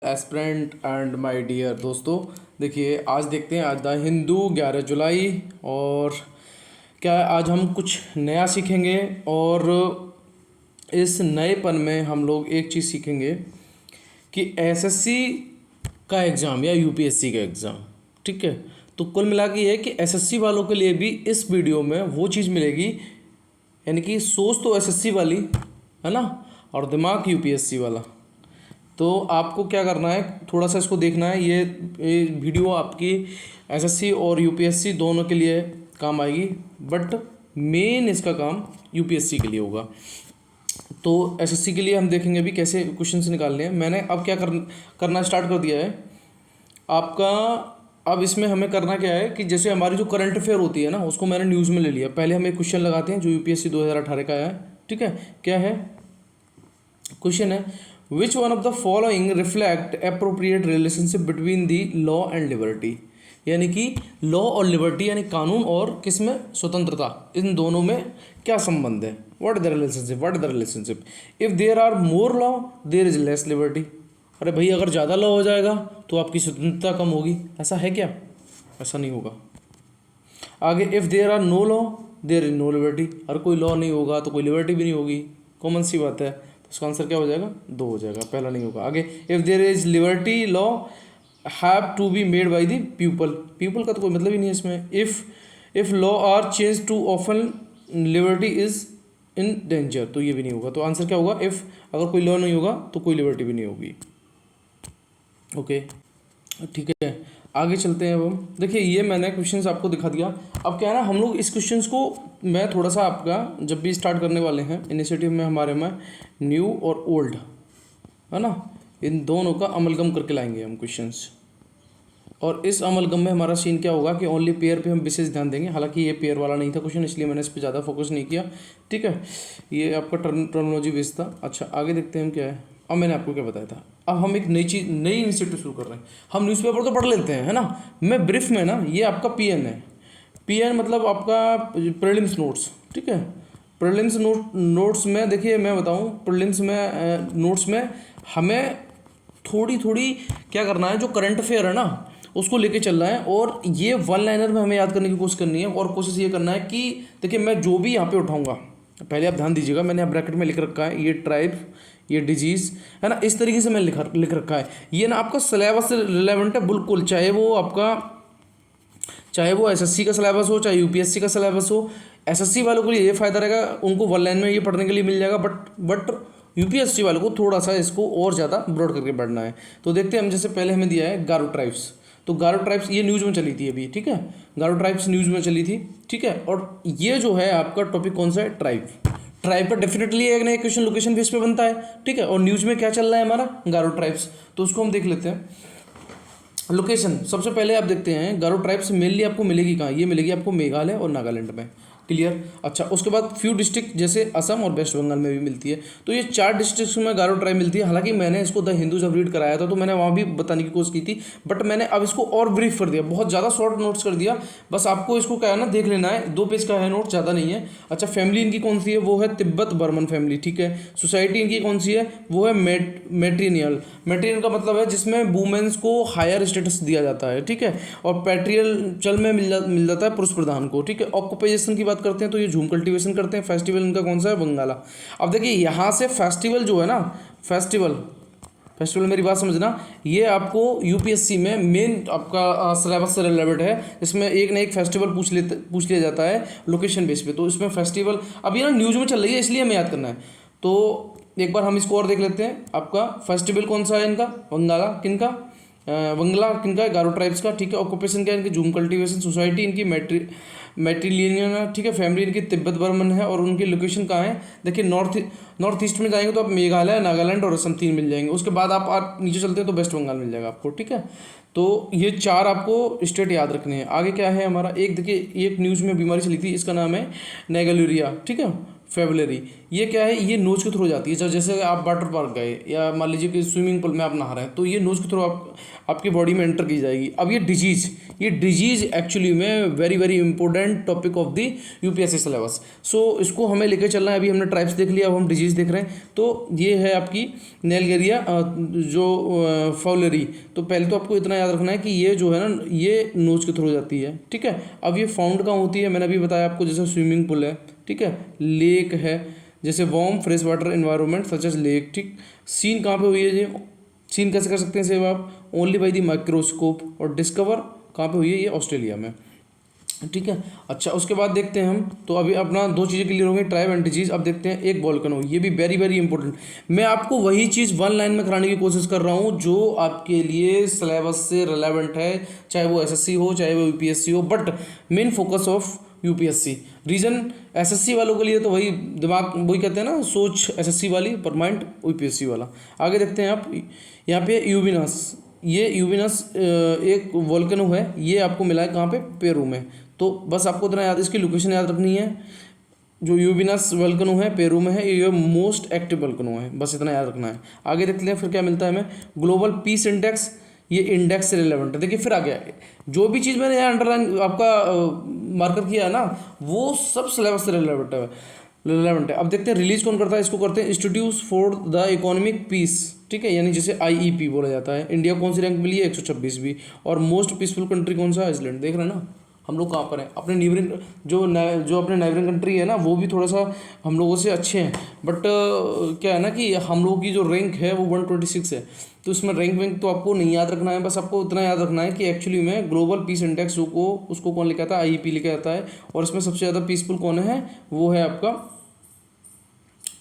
Aspirant and my dear दोस्तों, देखिए आज देखते हैं आज द हिंदू 11 जुलाई। और क्या है, आज हम कुछ नया सीखेंगे और इस नएपन में हम लोग एक चीज़ सीखेंगे कि एसएससी का एग्ज़ाम या यूपीएससी का एग्ज़ाम। ठीक है, तो कुल मिला के ये है कि एसएससी वालों के लिए भी इस वीडियो में वो चीज़ मिलेगी, यानी कि सोच तो एसएससी वाली है ना, और दिमाग यूपीएससी वाला। तो आपको क्या करना है, थोड़ा सा इसको देखना है। ये वीडियो आपकी एसएससी और यूपीएससी दोनों के लिए काम आएगी, बट मेन इसका काम यूपीएससी के लिए होगा। तो एसएससी के लिए हम देखेंगे अभी कैसे क्वेश्चंस निकालने हैं। मैंने अब क्या करना स्टार्ट कर दिया है आपका। अब इसमें हमें करना क्या है कि जैसे हमारी जो करंट अफेयर होती है ना, उसको मैंने न्यूज़ में ले लिया। पहले हम एक क्वेश्चन लगाते हैं जो यूपीएससी 2018 का आया है। ठीक है, क्या है क्वेश्चन है, which one of the following reflect appropriate relationship between the law and liberty. यानी कि लॉ और लिबर्टी यानी कानून और किस में स्वतंत्रता, इन दोनों में क्या संबंध है। What is the relationship, what is the relationship. If there are more law there is less liberty. अरे भाई, अगर ज़्यादा लॉ हो जाएगा तो आपकी स्वतंत्रता कम होगी, ऐसा है क्या? ऐसा नहीं होगा। आगे, if there are no law there is no liberty. अगर कोई लॉ नहीं होगा तो कोई लिबर्टी भी नहीं होगी, कॉमन सी बात है। तो इसका आंसर क्या हो जाएगा? 2 हो जाएगा, पहला नहीं होगा। आगे, if there is liberty law have to be made by the people. People का तो कोई मतलब ही नहीं है इसमें। If law are change to often liberty is in danger, तो ये भी नहीं होगा। तो आंसर क्या होगा? इफ़ अगर कोई लॉ नहीं होगा तो कोई लिबर्टी भी नहीं होगी। ओके, ठीक है, आगे चलते हैं। अब हम देखिए, ये मैंने क्वेश्चंस आपको दिखा दिया। अब क्या है ना, हम लोग इस क्वेश्चंस को मैं थोड़ा सा आपका जब भी स्टार्ट करने वाले हैं इनिशिएटिव में हमारे में न्यू और ओल्ड है ना, इन दोनों का अमलगम करके लाएंगे हम क्वेश्चंस। और इस अमलगम में हमारा सीन क्या होगा कि ओनली पेयर पे हम विशेष ध्यान देंगे। हालांकि ये पेयर वाला नहीं था क्वेश्चन, इसलिए मैंने इस पर ज़्यादा फोकस नहीं किया। ठीक है, ये आपका टर्मिनोलॉजी बेस था। अच्छा, आगे देखते हैं हम क्या है। अब मैंने आपको क्या बताया था, अब हम एक नई इनिशिएटिव शुरू कर रहे हैं। हम न्यूज़पेपर तो पढ़ लेते हैं है ना। मैं ब्रीफ में ना, ये आपका पीएन है। पीएन मतलब आपका प्रीलिम्स नोट्स। ठीक है, प्रीलिम्स नोट्स में देखिए, मैं बताऊं प्रीलिम्स में नोट्स में हमें थोड़ी थोड़ी क्या करना है, जो करंट अफेयर है ना उसको लेके चल रहा है। और ये वन लाइनर में हमें याद करने की कोशिश करनी है। और कोशिश ये करना है कि देखिए, मैं जो भी यहाँ पे उठाऊंगा, पहले आप ध्यान दीजिएगा, मैंने यहाँ ब्रैकेट में लिख रखा है ये ट्राइब, ये डिजीज़ है ना, इस तरीके से मैंने लिख रखा है। ये ना आपका सिलेबस से रिलेवेंट है बिल्कुल, चाहे वो एसएससी का सिलेबस हो, चाहे यूपीएससी का सिलेबस हो। एसएससी वालों के लिए ये फ़ायदा रहेगा, उनको वन लाइन में ये पढ़ने के लिए मिल जाएगा। बट यूपीएससी वालों को थोड़ा सा इसको और ज़्यादा ब्रॉड करके पढ़ना है। तो देखते हैं हम, जैसे पहले हमें दिया है गारो ट्राइब्स। तो गारो ट्राइब्स ये न्यूज़ में चली थी अभी। ठीक है, गारो ट्राइब्स न्यूज़ में चली थी। ठीक है, और ये जो है आपका टॉपिक कौन सा है? ट्राइब। ट्राइब का डेफिनेटली एक ना एक क्वेश्चन लोकेशन बेस पे बनता है। ठीक है, और न्यूज़ में क्या चल रहा है हमारा? गारो ट्राइब्स। तो उसको हम देख लेते हैं। लोकेशन सबसे पहले आप देखते हैं, गारो ट्राइब्स मेनली आपको मिलेगी कहाँ? ये मिलेगी आपको मेघालय और नागालैंड में। क्लियर। अच्छा, उसके बाद फ्यू डिस्ट्रिक्ट जैसे असम और वेस्ट बंगाल में भी मिलती है। तो ये 4 डिस्ट्रिक्ट में गारो ट्राइब मिलती है। हालांकि मैंने इसको द हिंदू जब रीड कराया था तो मैंने वहाँ भी बताने की कोशिश की थी, बट मैंने अब इसको और ब्रीफ कर दिया, बहुत ज़्यादा शॉर्ट नोट्स कर दिया। बस आपको इसको क्या है ना, देख लेना है। 2 पेज का है नोट, ज़्यादा नहीं है। अच्छा, फैमिली इनकी कौन सी है? वो है तिब्बत बर्मन फैमिली। ठीक है, सोसाइटी इनकी कौन सी है? वो है मेट्रीनियल। मेट्रीनियल का मतलब है जिसमें वुमेन्स को हायर स्टेटस दिया जाता है। ठीक है, और पैट्रियल चल में मिल जाता है पुरुष प्रधान को। ठीक है, ऑक्यूपेशन की बात करते हैं तो ये झूम कल्टीवेशन करते हैं। फेस्टिवल इनका कौन सा है? बंगाला। अब देखिए, यहाँ से फेस्टिवल जो है ना, फेस्टिवल मेरी बात समझना, ये आपको यूपीएससी में मेन आपका सिलेबस से रिलेवेंट है। इसमें एक ना एक फेस्टिवल पूछ लिया जाता है लोकेशन बेस पे। तो इसमें फेस्टिवल अभी ना न्यूज़ में चल रही है, इसलिए हमें याद करना है। तो एक बार हम इसको और देख लेते हैं। आपका फेस्टिवल कौन सा है? इनका बंगाला। किनका? बंगला किनका है? गारो ट्राइब्स का। ठीक है, ऑक्यूपेशन क्या है इनकी? झूम कल्टीवेशन। सोसाइटी इनकी मैट्रिलिनियन है। ठीक है, फैमिली इनकी तिब्बत बर्मन है। और उनकी लोकेशन कहाँ है? देखिए, नॉर्थ ईस्ट में जाएंगे तो आप मेघालय, नागालैंड और असम 3 मिल जाएंगे। उसके बाद आप नीचे चलते हैं तो वेस्ट बंगाल मिल जाएगा आपको। ठीक है, तो ये 4 आपको स्टेट याद रखने हैं। आगे क्या है हमारा? एक देखिए, एक न्यूज़ में बीमारी चली थी, इसका नाम है नेगलूरिया। ठीक है, फेवलरी, ये क्या है, ये नोज के थ्रू जाती है। जैसे आप वाटर पार्क गए या मान लीजिए कि स्विमिंग पूल में आप नहा रहे हैं, तो ये नोज के थ्रू आपकी बॉडी में एंटर की जाएगी। अब ये डिजीज एक्चुअली में very very important topic of the UPSC syllabus. So इसको हमें लेकर चलना है। अभी हमने ट्राइब्स देख लिया, अब हम डिजीज देख रहे हैं। तो ये है आपकी नेलगेरिया जो फाउलरी। तो पहले तो आपको इतना याद रखना है कि ये जो है ना, ये नोज के थ्रू जाती है, ठीक है। अब ये फाउंड कहाँ होती है, मैंने अभी बताया आपको, जैसे स्विमिंग पूल है, ठीक है, लेक है, जैसे warm fresh water environment such as lake, ठीक। सीन कहाँ पे हुई है ये, सीन कैसे कर सकते हैं सेव आप, ओनली बाई द माइक्रोस्कोप। और डिस्कवर कहाँ पे हुई है, ये ऑस्ट्रेलिया में, ठीक है। अच्छा, उसके बाद देखते हैं हम, तो अभी अपना दो चीज़ें क्लियर हो गई, ट्राइब एंड डिजीज। अब देखते हैं एक वोल्केनो, ये भी वेरी वेरी इंपॉर्टेंट। मैं आपको वही चीज़ वन लाइन में कराने की कोशिश कर रहा हूँ जो आपके लिए सिलेबस से रिलेवेंट है, चाहे वो एसएससी हो चाहे वो यूपीएससी हो, but main focus of UPSC. Reason SSC वालों के लिए तो वही दिमाग, वही कहते हैं ना, सोच एसएससी वाली पर माइंड यूपीएससी वाला। आगे देखते हैं आप, यहाँ पे यूबिनस, ये यूबिनस एक वोल्केनो है, ये आपको मिला है कहाँ पे, पेरू में। तो बस आपको इतना याद, इसकी लोकेशन याद रखनी है। जो यूबिनस वोल्केनो है पेरू में है, ये मोस्ट एक्टिव वोल्केनो है, बस इतना याद रखना है। आगे देखते हैं फिर क्या मिलता है हमें, ग्लोबल पीस इंडेक्स, ये इंडेक्स से रिलेवेंट है। देखिए फिर आ गया, जो भी चीज़ मैंने यहाँ अंडरलाइन आपका मार्कर किया है ना, वो सब सिलेबस से रिलेवेंट है। अब देखते हैं रिलीज कौन करता है, इसको करते हैं institute for the economic peace, ठीक है, यानी जिसे आईईपी बोला जाता है। इंडिया कौन सी रैंक मिली है, 126वीं। और मोस्ट पीसफुल कंट्री कौन सा है, आइसलैंड। देख रहे हैं ना हम लोग कहाँ पर हैं, अपने नीबरिंग जो अपने नाइबरिंग कंट्री है ना, वो भी थोड़ा सा हम लोगों से अच्छे हैं, बट क्या है ना कि हम लोगों की जो रैंक है वो 126 है। तो इसमें रैंक वैंक तो आपको नहीं याद रखना है, बस आपको इतना याद रखना है कि एक्चुअली में ग्लोबल पीस इंडेक्स को उसको कौन लेके आता है, आईईपी लेके आता है। और इसमें सबसे ज़्यादा पीसफुल कौन है, वो है आपका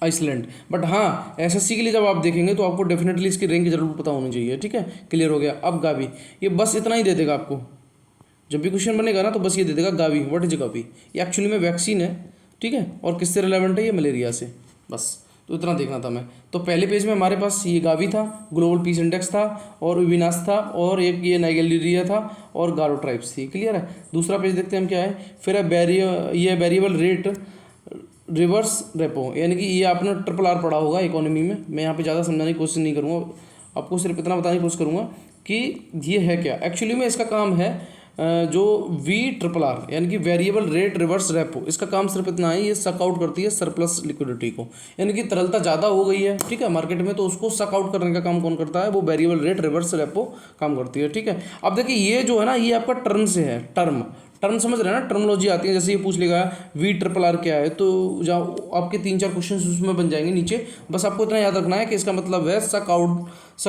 आइसलैंड। बट हाँ, एसएससी के लिए जब आप देखेंगे तो आपको डेफिनेटली इसकी रैंक जरूर पता होनी चाहिए, ठीक है। क्लियर हो गया। अब गावी, ये बस इतना ही दे देगा आपको, जब भी क्वेश्चन बनेगा ना तो बस ये दे देगा गावी, व्हाट इज गावी। ये एक्चुअली में वैक्सीन है, ठीक है, और किससे रिलेवेंट है, ये मलेरिया से, बस। तो इतना देखना था मैं। तो पहले पेज में हमारे पास ये गावी था, ग्लोबल पीस इंडेक्स था, और विनाश था, और एक ये नाइगेरिया था, और गारो ट्राइब्स थी। क्लियर है। दूसरा पेज देखते हैं हम क्या है, फिर ये वेरिएबल रेट रिवर्स रेपो, यानी कि ये आपने ट्रिपल आर पढ़ा होगा इकोनॉमी में। मैं यहाँ पे ज़्यादा समझाने की कोशिश नहीं करूँगा, आपको सिर्फ इतना बताने की कोशिश करूँगा कि ये है क्या। एक्चुअली में इसका काम है जो VRR यानी कि वेरिएबल रेट रिवर्स रेपो, इसका काम सिर्फ इतना है, ये सक आउट करती है सरप्लस लिक्विडिटी को, यानी कि तरलता ज़्यादा हो गई है, ठीक है, मार्केट में, तो उसको सक आउट करने का काम कौन करता है, वो वेरिएबल रेट रिवर्स रेपो काम करती है, ठीक है। अब देखिए ये जो है ना, ये आपका टर्म से है, टर्म समझ रहे हैं ना, टर्मोलॉजी आती है। जैसे ये पूछ लेगा VRR क्या है, तो जहाँ आपके 3-4 क्वेश्चन उसमें बन जाएंगे नीचे। बस आपको इतना याद रखना है कि इसका मतलब है सक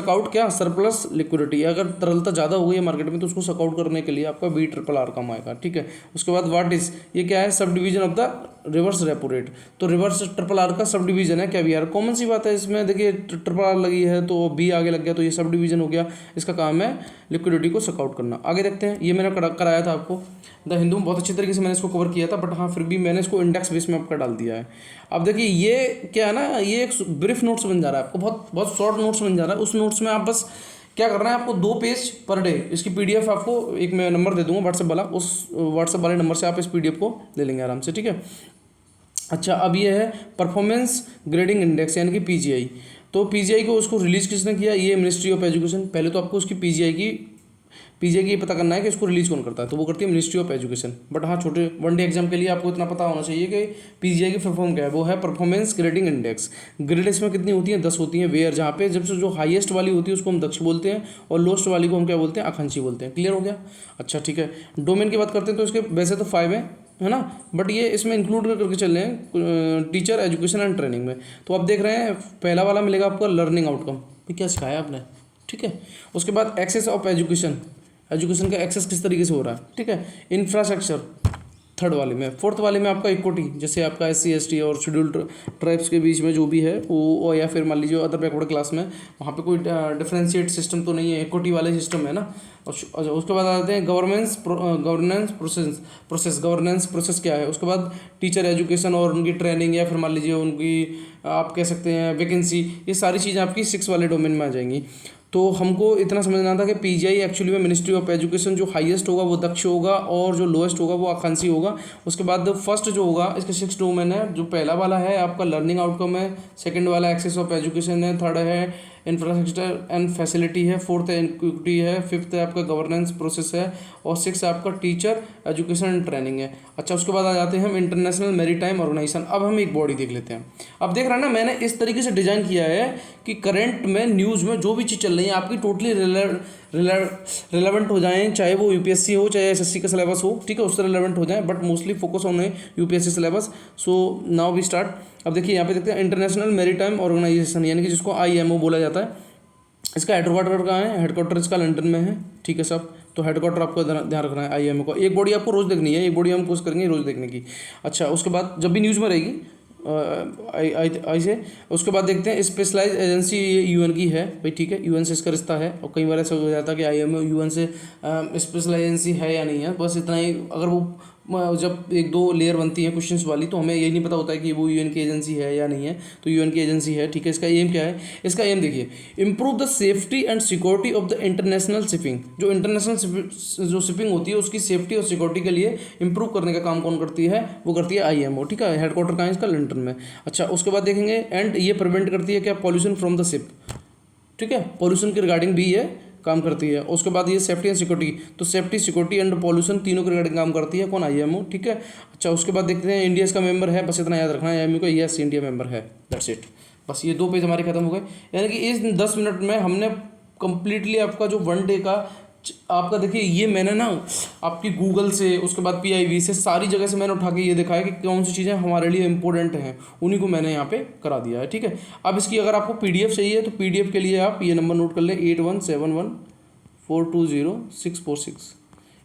आउट क्या, सरप्लस लिक्विडिटी। अगर तरलता ज़्यादा हो गई है मार्केट में तो उसको सक आउट करने के लिए आपका VRR काम आएगा, ठीक है। उसके बाद व्हाट इज, ये क्या है, sub division of the reverse repo rate. तो रिवर्स RRR का सब डिवीजन है क्या, VR। कॉमन सी बात है इसमें, देखिए RRR लगी है तो B आगे लग गया, तो ये सब डिवीजन हो गया। इसका काम है लिक्विडिटी को सक आउट करना। आगे देखते हैं, ये मैंने कराया था आपको द हिंदू में, बहुत अच्छी तरीके से मैंने इसको कवर किया था, बट हाँ फिर भी मैंने इसको इंडेक्स बेस में आपका डाल दिया है। अब देखिए ये क्या है ना, ये एक ब्रीफ नोट्स बन जा रहा है आपको, बहुत शॉर्ट नोट्स बन जा रहा है। उस नोट्स में आप बस क्या करना है, आपको 2 पेज पर डे, इसकी PDF आपको एक मैं नंबर दे दूंगा व्हाट्सएप वाला, उस व्हाट्सएप वाले नंबर से आप इस PDF को ले लेंगे आराम से, ठीक है। अच्छा, अब ये है परफॉर्मेंस ग्रेडिंग इंडेक्स यानी कि PGI। तो PGI को उसको रिलीज किसने किया, ये मिनिस्ट्री ऑफ एजुकेशन। पहले तो आपको उसकी PGI की पता करना है कि इसको रिलीज कौन करता है, तो वो करती है मिनिस्ट्री ऑफ एजुकेशन। बट हाँ, छोटे 1 डे एग्जाम के लिए आपको इतना पता होना चाहिए कि PGI की फुल फॉर्म क्या है, वो है परफॉर्मेंस ग्रेडिंग इंडेक्स। ग्रेड इसमें कितनी होती है, 10 होती हैं। वेयर, जहाँ पे जब से जो हाईएस्ट वाली होती है उसको हम दक्ष बोलते हैं, और लोएस्ट वाली को हम क्या बोलते हैं, आकांक्षी बोलते हैं। क्लियर हो गया। अच्छा ठीक है, डोमेन की बात करते हैं तो इसके वैसे तो 5 है ना, बट ये इसमें इंक्लूड करके चल रहे हैं टीचर एजुकेशन एंड ट्रेनिंग में। तो आप देख रहे हैं पहला वाला मिलेगा आपको लर्निंग आउटकम, क्या सिखाया आपने, ठीक है। उसके बाद एक्सेस ऑफ एजुकेशन का एक्सेस किस तरीके से हो रहा है, ठीक है। इंफ्रास्ट्रक्चर थर्ड वाले में। फोर्थ वाले में आपका इक्विटी, जैसे आपका SC ST और शेड्यूल्ड ट्राइब्स के बीच में जो भी है वो, या फिर मान लीजिए अदर बैकवर्ड क्लास में, वहाँ पे कोई डिफरेंशिएट सिस्टम तो नहीं है, इक्विटी वाले सिस्टम है ना। और उसके बाद आते हैं गवर्नेंस प्रोसेस क्या है। उसके बाद टीचर एजुकेशन और उनकी ट्रेनिंग, या फिर मान लीजिए उनकी आप कह सकते हैं वैकेंसी, ये सारी चीज़ें आपकी 6 वाले डोमेन में आ जाएंगी। तो हमको इतना समझना था कि पीजीआई एक्चुअली में मिनिस्ट्री ऑफ एजुकेशन, जो हाईएस्ट होगा वो दक्ष होगा और जो लोएस्ट होगा वो आकांक्षी होगा। उसके बाद फर्स्ट जो होगा इसके 6 डोमेन है। जो पहला वाला है आपका लर्निंग आउटकम है, सेकंड वाला एक्सेस ऑफ एजुकेशन है, थर्ड है इंफ्रास्ट्रक्चर एंड फैसिलिटी है, फोर्थ है इक्विटी है, फिफ्थ है आपका गवर्नेंस प्रोसेस है, और सिक्स है आपका टीचर एजुकेशन एंड ट्रेनिंग है। अच्छा, उसके बाद आ जाते हैं हम इंटरनेशनल मैरीटाइम ऑर्गेनाइजेशन। अब हम एक बॉडी देख लेते हैं। अब देख रहे हैं ना, मैंने इस तरीके से डिजाइन किया है कि करंट में न्यूज़ में जो भी चीज़ चल रही है आपकी टोटली रिलेवेंट हो जाएं, चाहे वो यूपीएससी हो चाहे एसएससी का सिलेबस हो, ठीक है, उससे रिलेवेंट हो जाएं, but mostly focus on UPSC syllabus. So now we start. अब देखिए यहाँ पे देखते हैं इंटरनेशनल मैरीटाइम ऑर्गेनाइजेशन, यानी कि जिसको आईएमओ बोला जाता है। इसका हेडक्वार्टर कहाँ है? हेडक्वार्टर इसका लंदन में है, ठीक है सब। तो हेडक्वार्टर आपको ध्यान रखना है आईएमओ का। एक बॉडी आपको रोज़ देखनी है, एक बॉडी हम कोशिश करेंगे रोज़ देखने की। अच्छा, उसके बाद जब भी न्यूज़ में रहेगी आई से, उसके बाद देखते हैं स्पेशलाइज एजेंसी, ये यूएन की है भाई, ठीक है, यूएन से इसका रिश्ता है। और कई बार ऐसा हो जाता है कि आईएमओ यूएन से स्पेशलाइज एजेंसी है या नहीं है, बस इतना ही। अगर वो जब एक दो लेयर बनती है क्वेश्चंस वाली, तो हमें यही नहीं पता होता है कि वो यूएन की एजेंसी है या नहीं है। तो यूएन की एजेंसी है, ठीक है। इसका एम क्या है? इसका एम देखिए, improve the safety and security of the international shipping. जो इंटरनेशनल जो शिपिंग होती है उसकी सेफ्टी और सिक्योरिटी के लिए इंप्रूव करने का काम कौन करती है? वो करती है आईएमओ, ठीक है। हेडक्वार्टर कहाँ है इसका? लंदन में। अच्छा, उसके बाद देखेंगे एंड ये प्रिवेंट करती है क्या? पॉल्यूशन फ्रॉम द शिप, ठीक है, पॉल्यूशन के रिगार्डिंग भी ये काम करती है। उसके बाद ये सेफ्टी एंड सिक्योरिटी, तो सेफ्टी, सिक्योरिटी एंड पॉल्यूशन तीनों के रिगार्डिंग काम करती है कौन? आईएमओ, ठीक है। अच्छा, उसके बाद देखते हैं इंडिया इसका मेंबर है, बस इतना याद रखना है आईएमओ का, यस इंडिया मेंबर है, दैट्स इट। बस ये 2 पेज हमारे खत्म हो गए। यानी कि इस 10 मिनट में हमने कंप्लीटली आपका जो 1 डे का आपका, देखिए ये मैंने ना आपकी गूगल से, उसके बाद पीआईबी से, सारी जगह से मैंने उठा के ये देखा है कि कौन सी चीज़ें हमारे लिए इंपॉर्टेंट हैं, उन्हीं को मैंने यहाँ पे करा दिया है, ठीक है। अब इसकी अगर आपको पीडीएफ चाहिए तो पीडीएफ के लिए आप ये नंबर नोट कर लें, 8171420646।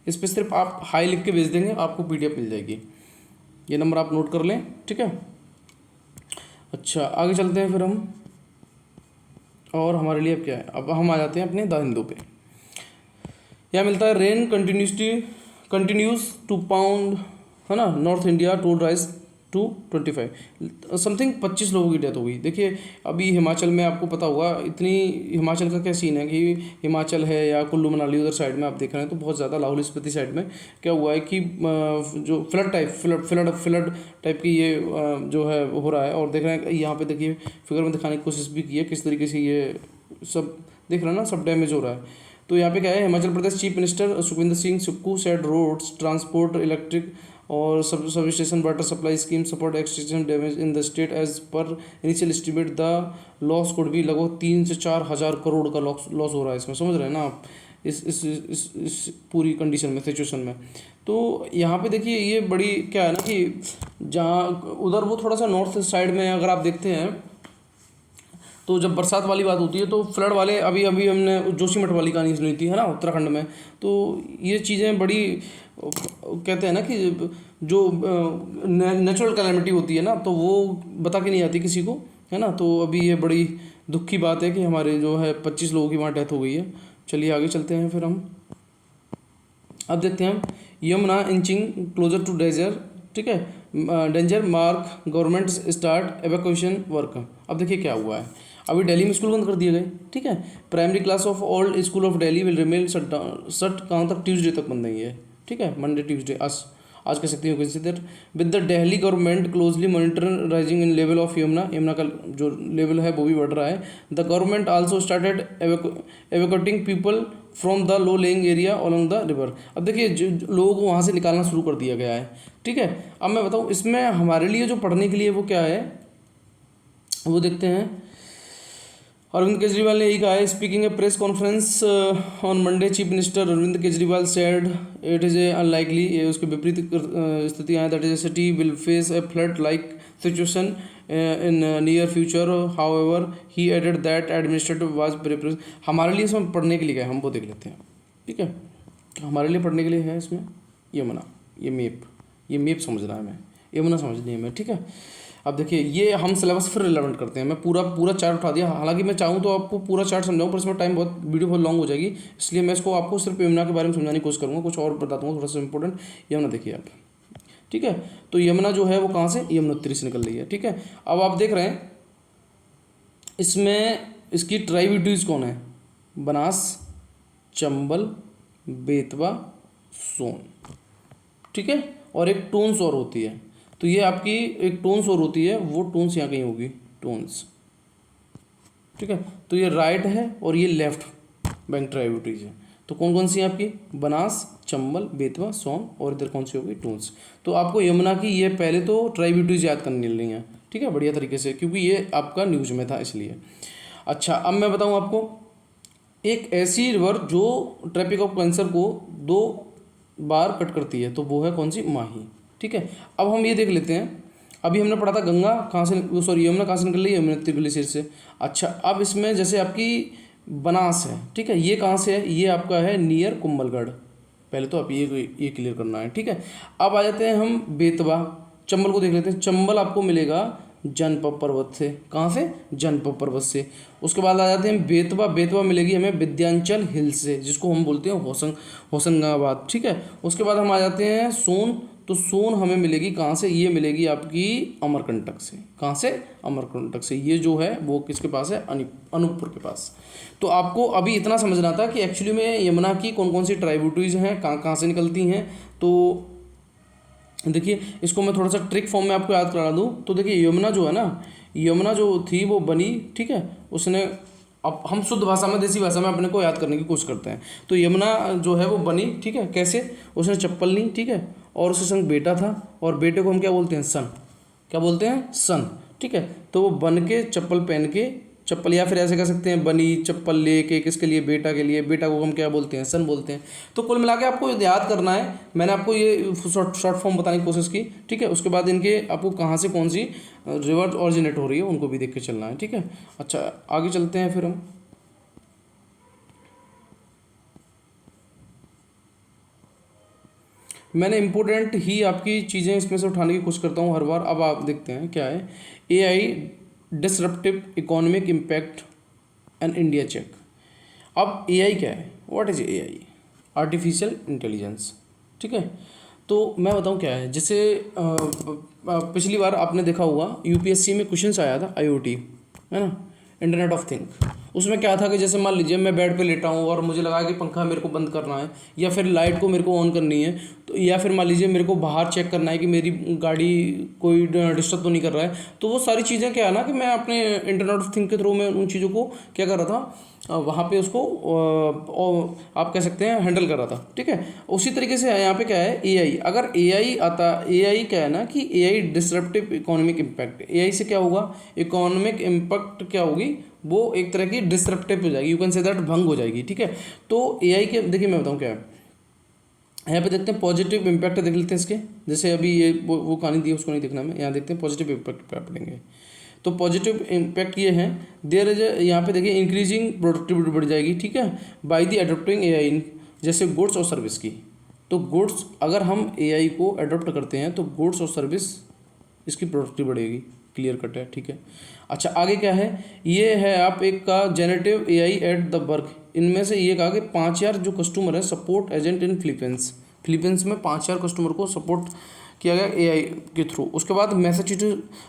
इस पर सिर्फ आप हाई लिख के भेज देंगे, आपको पीडीएफ मिल जाएगी। ये नंबर आप नोट कर लें, ठीक है। अच्छा, आगे चलते हैं फिर हम, और हमारे लिए अब क्या है? अब हम आ जाते हैं अपने द हिंदू पे। यहाँ मिलता है रेन कंटिन्यूज टू पाउंड, है ना, north India to rise to 25 something 25 लोगों की डेथ हो गई। देखिए अभी हिमाचल में आपको पता होगा, इतनी हिमाचल का क्या सीन है कि हिमाचल है या कुल्लू मनाली उधर साइड में आप देख रहे हैं तो बहुत ज़्यादा, लाहौल स्पीति साइड में क्या हुआ है कि जो फ्लड टाइप की ये जो है हो रहा है। और देख रहे हैं यहाँ पे, देखिए फिगर में दिखाने की कोशिश भी की है किस तरीके से ये सब देख रहे हैं ना, सब डैमेज हो रहा है। तो यहाँ पे क्या है, Himachal Pradesh chief minister Sukhvinder Singh Sukhu said roads, transport, electric और substation water supply scheme support extension damage in the state as per initial estimate the loss could भी लगभग 3 से 4 हज़ार करोड़ का लॉस हो रहा है इसमें, समझ रहे हैं ना आप, इस पूरी कंडीशन में, सिचुएशन में। तो यहाँ पे देखिए ये बड़ी क्या है ना कि जहाँ उधर वो थोड़ा सा नॉर्थ साइड में अगर आप देखते हैं तो जब बरसात वाली बात होती है तो फ्लड वाले, अभी हमने जोशीमठ वाली कहानी सुनी थी, है ना, उत्तराखंड में। तो ये चीज़ें बड़ी कहते हैं ना कि जो नेचुरल कैलेमिटी होती है ना, तो वो बता के नहीं आती किसी को, है ना। तो अभी ये बड़ी दुख की बात है कि हमारे जो है 25 लोगों की वहाँ डेथ हो गई है। चलिए आगे चलते हैं फिर हम। अब देखते हैं हम, यमुना इंचिंग क्लोजर टू डेजर, ठीक है, danger mark government start evacuation work. अब देखिए क्या हुआ है, अभी दिल्ली में स्कूल बंद कर दिए गए, ठीक है। Primary class of all school of Delhi will remain shut कहाँ तक? ट्यूसडे तक बंद नहीं है, ठीक है, मंडे ट्यूसडे, आज कह सकती हूँ consider with the Delhi government closely monitoring rising in level of Yamuna का जो लेवल है वो भी बढ़ रहा है। The government also started evacuating people from the low lying area along the river. अब देखिए लोगों को वहाँ से निकालना शुरू कर दिया गया है, ठीक है। अब मैं बताऊँ इसमें हमारे लिए जो पढ़ने के लिए वो क्या है वो देखते हैं। अरविंद केजरीवाल ने यही कहा है, speaking a press conference on Monday, chief minister Arvind Kejriwal said it is a unlikely, ये उसके विपरीत स्थितियाँ हैं, that is a city will face a flood like situation in near future, however he added that administrative was preparation. हमारे लिए इसमें पढ़ने के लिए क्या है हम वो देख लेते हैं, ठीक है। हमारे लिए पढ़ने के लिए है इसमें यमुना, ये मैप समझना है हमें, यमुना समझनी है हमें, ठीक है। अब देखिए ये हम सिलेबस फिर रिलेवेंट करते हैं। मैं पूरा चार्ट उठा दिया, हालांकि मैं चाहूँ तो आपको पूरा चार्ट समझाऊँ पर इसमें वीडियो बहुत लॉन्ग हो जाएगी, इसलिए मैं इसको आपको सिर्फ यमुना के बारे में समझाने की कोशिश करूँगा, कुछ और बता दूँगा थोड़ा सा इंपॉर्टेंट। यमुना देखिए आप, ठीक है। तो यमुना जो है वो कहाँ से? यमुनोत्री से निकल रही है, ठीक है। अब आप देख रहे हैं इसमें इसकी ट्राइब्यूटरीज कौन है? बनास, चंबल, बेतवा, सोन, ठीक है। और एक टून्स और होती है, तो ये आपकी एक टून्स और होती है, वो टून्स यहाँ कहीं होगी, टून्स, ठीक है। तो ये राइट है और ये लेफ्ट बैंक ट्राइब्यूटरीज है। तो कौन कौन सी है आपकी, बनास, चंबल, बेतवा, सोन, और इधर कौन सी होगी, टून्स। तो आपको यमुना की ये पहले तो ट्राइब्यूटरीज याद करनी रही हैं, ठीक है, बढ़िया तरीके से, क्योंकि ये आपका न्यूज में था इसलिए। अच्छा, अब मैं बताऊँ आपको एक ऐसी रिवर जो ट्रैपिक ऑफ कैंसर को 2 बार कट करती है, तो वो है कौन सी, माही, ठीक है। अब हम ये देख लेते हैं, अभी हमने पढ़ा था गंगा कहाँ से, सॉरी यमुना कहाँ से निकल रही है, यमुनोत्री ग्लेशियर से। अच्छा, अब इसमें जैसे आपकी बनास है, ठीक है, ये कहाँ से है, ये आपका है नियर कुंभलगढ़, पहले तो आप ये क्लियर करना है, ठीक है। अब आ जाते हैं हम बेतवा, चंबल को देख लेते हैं। चंबल आपको मिलेगा जनपद पर्वत से, कहाँ से, जनपद पर्वत से। उसके बाद आ जाते हैं बेतवा, बेतवा मिलेगी हमें विंध्याचल हिल से, जिसको हम बोलते हैं होशंगाबाद, ठीक है। उसके बाद हम आ जाते हैं सोन, तो सोन हमें मिलेगी कहाँ से, ये मिलेगी आपकी अमरकंटक से, कहाँ से, अमरकंटक से। ये जो है वो किसके पास है, अनूपपुर के पास। तो आपको अभी इतना समझना था कि एक्चुअली में यमुना की कौन कौन सी ट्राइब्यूटरीज हैं, कहाँ कहाँ से निकलती हैं। तो देखिए, इसको मैं थोड़ा सा ट्रिक फॉर्म में आपको याद करा दूँ, तो देखिए यमुना जो है ना, यमुना जो थी वो बनी, ठीक है, उसने, अब हम शुद्ध भाषा में, देसी भाषा में अपने को याद करने की कोशिश करते हैं। तो यमुना जो है वो बनी, ठीक है, कैसे, उसने चप्पल ली, ठीक है, और उसके संग बेटा था, और बेटे को हम क्या बोलते हैं, सन, क्या बोलते हैं, सन, ठीक है। तो वो बन के चप्पल पहन के, चप्पल, या फिर ऐसे कह सकते हैं बनी चप्पल लेके, किसके लिए, बेटा के लिए, बेटा को हम क्या बोलते हैं, सन बोलते हैं। तो कुल मिला के आपको याद करना है, मैंने आपको ये शॉर्ट फॉर्म बताने की कोशिश की, ठीक है। उसके बाद इनके आपको कहाँ से कौन सी रिवर ऑरिजिनेट हो रही है उनको भी देख के चलना है, ठीक है। अच्छा, आगे चलते हैं फिर हम। मैंने इम्पोर्टेंट ही आपकी चीज़ें इसमें से उठाने की कोशिश करता हूँ हर बार। अब आप देखते हैं क्या है, AI disruptive economic impact and India check. अब एआई क्या है, what is AI, artificial intelligence, ठीक है। तो मैं बताऊँ क्या है, जैसे पिछली बार आपने देखा होगा यूपीएससी में क्वेश्चंस आया था आईओटी, है ना, इंटरनेट ऑफ थिंग। उसमें क्या था कि जैसे मान लीजिए मैं बेड पे लेटा हूँ और मुझे लगा कि पंखा मेरे को बंद करना है, या फिर लाइट को मेरे को ऑन करनी है, तो या फिर मान लीजिए मेरे को बाहर चेक करना है कि मेरी गाड़ी कोई डिस्टर्ब तो नहीं कर रहा है। तो वो सारी चीज़ें क्या है ना कि मैं अपने इंटरनेट ऑफ थिंग के थ्रू में उन चीज़ों को क्या कर रहा था, वहाँ पे उसको आप कह सकते हैं हैंडल कर रहा था, ठीक है। उसी तरीके से यहाँ पे क्या है, एआई, अगर एआई आता, एआई क्या है ना कि AI disruptive economic impact, AI से क्या होगा, इकोनॉमिक इम्पैक्ट क्या होगी, वो एक तरह की डिसरप्टिव हो जाएगी, यू कैन से दैट, भंग हो जाएगी, ठीक है। तो एआई के देखिए मैं बताऊँ क्या है, यहाँ पे देखते हैं पॉजिटिव इम्पैक्ट देख लेते हैं इसके। जैसे अभी ये वो कहानी दी है, उसको नहीं देखना में, यहाँ देखते हैं पॉजिटिव इम्पैक्ट क्या पढ़ेंगे। तो पॉजिटिव इम्पैक्ट ये है, देयर इज यहाँ पे देखिए इंक्रीजिंग प्रोडक्टिविटी बढ़ जाएगी, ठीक है, बाय द अडोप्टिंग एआई, जैसे गुड्स और सर्विस की। तो गुड्स, अगर हम एआई को अडोप्ट करते हैं तो गुड्स और सर्विस इसकी प्रोडक्टिविटी बढ़ेगी, क्लियर कट है, ठीक है। अच्छा, आगे क्या है, ये है आप एक का generative AI at the work. इनमें से ये कहा कि 5000 जो कस्टमर है support agent in Philippines, Philippines में 5000 कस्टमर को सपोर्ट किया गया एआई के थ्रू। उसके बाद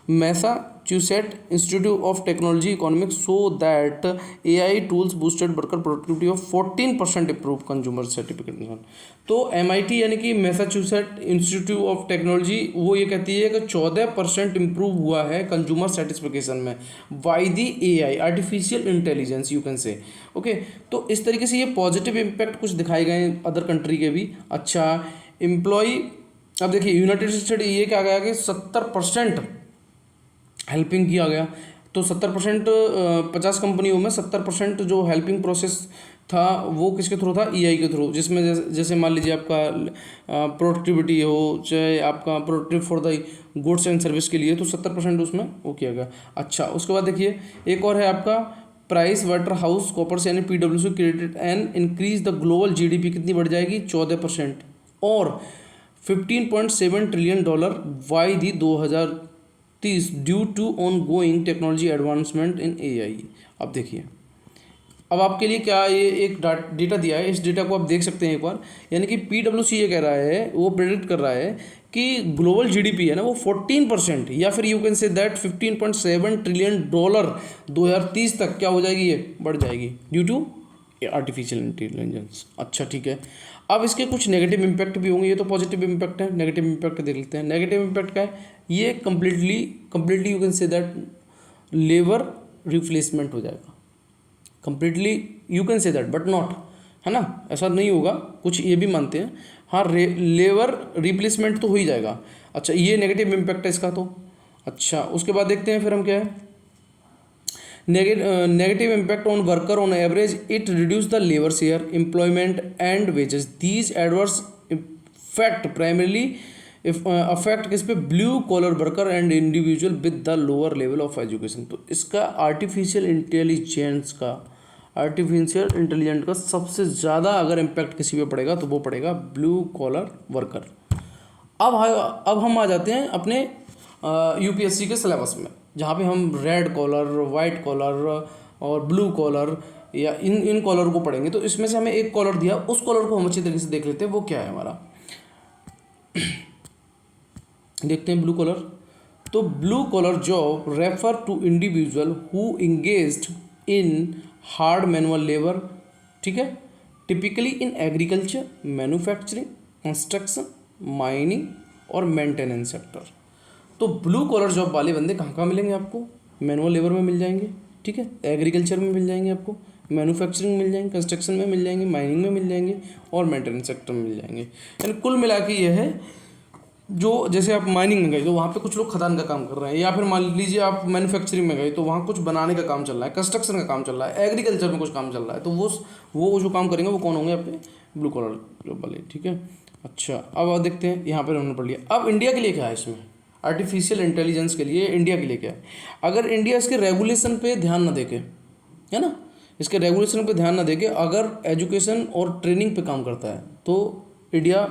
Massachusetts institute of technology economics so that AI tools boosted worker productivity of 14% improve consumer certificate. तो एमआईटी यानी कि मैसाचुसेट इंस्टीट्यूट ऑफ टेक्नोलॉजी वो ये कहती है कि 14% इम्प्रूव हुआ है कंज्यूमर सेटिस्फिकेशन में by the AI, artificial intelligence you can से, ओके। तो इस तरीके से ये पॉजिटिव इम्पैक्ट कुछ दिखाए गए अदर कंट्री के भी। अच्छा, एम्प्लॉय, अब देखिए यूनाइटेड स्टेट ये क्या गया कि 70% हेल्पिंग किया गया। तो 70%, 50 कंपनियों में 70% जो हेल्पिंग प्रोसेस था वो किसके थ्रू था, एआई के थ्रू, जिसमें जैसे मान लीजिए आपका प्रोडक्टिविटी हो, चाहे आपका productive for the goods and service के लिए, तो 70% उसमें वो किया गया। अच्छा, उसके बाद देखिए एक और है आपका प्राइस वाटर हाउस कॉपर्स यानी पीडब्ल्यूसी created and increase the global GDP, कितनी बढ़ जाएगी, 14%, और $15.7 trillion by the 2030 due to ongoing technology advancement in AI. अब देखिए, अब आपके लिए क्या ये एक डेटा दिया है, इस डेटा को आप देख सकते हैं एक बार। यानी कि पीडब्ल्यूसी ये कह रहा है, वो प्रेडिक्ट कर रहा है कि ग्लोबल जीडीपी है ना वो 14% या फिर you can say that $15.7 trillion 2030 तक क्या हो जाएगी, ये बढ़ जाएगी ड्यू टू आर्टिफिशियल इंटेलिजेंस। अच्छा ठीक है, अब इसके कुछ नेगेटिव इम्पैक्ट भी होंगे, ये तो पॉजिटिव इम्पैक्ट है, नेगेटिव इम्पैक्ट देख लेते हैं। नेगेटिव इम्पैक्ट क्या है, ये completely you can say that labour replacement हो जाएगा, completely you can say that but not, है ना, ऐसा नहीं होगा, कुछ ये भी मानते हैं। हाँ, लेबर रिप्लेसमेंट तो हो ही जाएगा। अच्छा, ये नेगेटिव इम्पैक्ट है इसका तो। अच्छा, उसके बाद देखते हैं फिर हम क्या है, negative impact on worker on average, it reduce the labor share, employment and wages. These adverse effect primarily if affect किस पे, blue collar worker and individual with the lower level of education. तो इसका artificial intelligent का सबसे ज़्यादा अगर impact किसी पे पड़ेगा तो वो पड़ेगा ब्लू कॉलर वर्कर। अब हम आ जाते हैं अपने यूपीएससी के सिलेबस में, जहाँ पे हम रेड कॉलर, वाइट कॉलर और ब्लू कॉलर या इन कॉलर को पढ़ेंगे। तो इसमें से हमें एक कॉलर दिया, उस कॉलर को हम अच्छी तरीके से देख लेते हैं वो क्या है हमारा। देखते हैं ब्लू कॉलर। तो blue collar job refer to individual who engaged in hard manual labour, ठीक है, typically in agriculture, manufacturing, construction, mining और मेंटेनेंस सेक्टर। तो ब्लू कॉलर जॉब वाले बंदे कहाँ कहाँ मिलेंगे आपको, मैनुअल लेबर में मिल जाएंगे, ठीक है, एग्रीकल्चर में मिल जाएंगे आपको, मैन्युफैक्चरिंग मिल जाएंगे, कंस्ट्रक्शन में मिल जाएंगे, माइनिंग में मिल जाएंगे और मेंटेनेंस सेक्टर में मिल जाएंगे। यानी कुल मिला के ये है, जो जैसे आप माइनिंग में गए तो वहाँ पे कुछ लोग खदान का काम कर रहे हैं, या फिर मान लीजिए आप मैन्युफैक्चरिंग में गए तो वहाँ कुछ बनाने का काम चल रहा है, कंस्ट्रक्शन का काम चल रहा है, एग्रीकल्चर में कुछ काम चल रहा है, तो वो जो काम करेंगे वो कौन होंगे आपके, ब्लू कॉलर जॉब वाले, ठीक है। अच्छा, अब देखते हैं, यहाँ पर हमने पढ़ लिया। अब इंडिया के लिए क्या है इसमें, आर्टिफिशियल इंटेलिजेंस के लिए इंडिया के लिए क्या है। अगर इंडिया इसके रेगुलेशन पे ध्यान न देके, है ना, इसके रेगुलेशन पे ध्यान न देके अगर एजुकेशन और ट्रेनिंग पे काम करता है तो इंडिया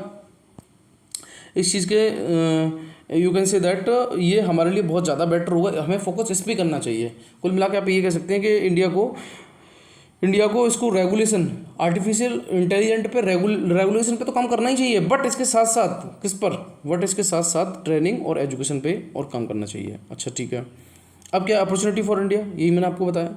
इस चीज़ के यू कैन से दैट ये हमारे लिए बहुत ज़्यादा बेटर होगा, हमें फोकस इस पर करना चाहिए। कुल मिला के आप ये कह सकते हैं कि इंडिया को इसको रेगुलेशन, आर्टिफिशियल इंटेलिजेंट पे रेगुलेशन पे तो काम करना ही चाहिए, बट इसके साथ साथ किस पर, बट इसके साथ साथ ट्रेनिंग और एजुकेशन पे और काम करना चाहिए। अच्छा ठीक है, अब क्या अपॉर्चुनिटी फॉर इंडिया, यही मैंने आपको बताया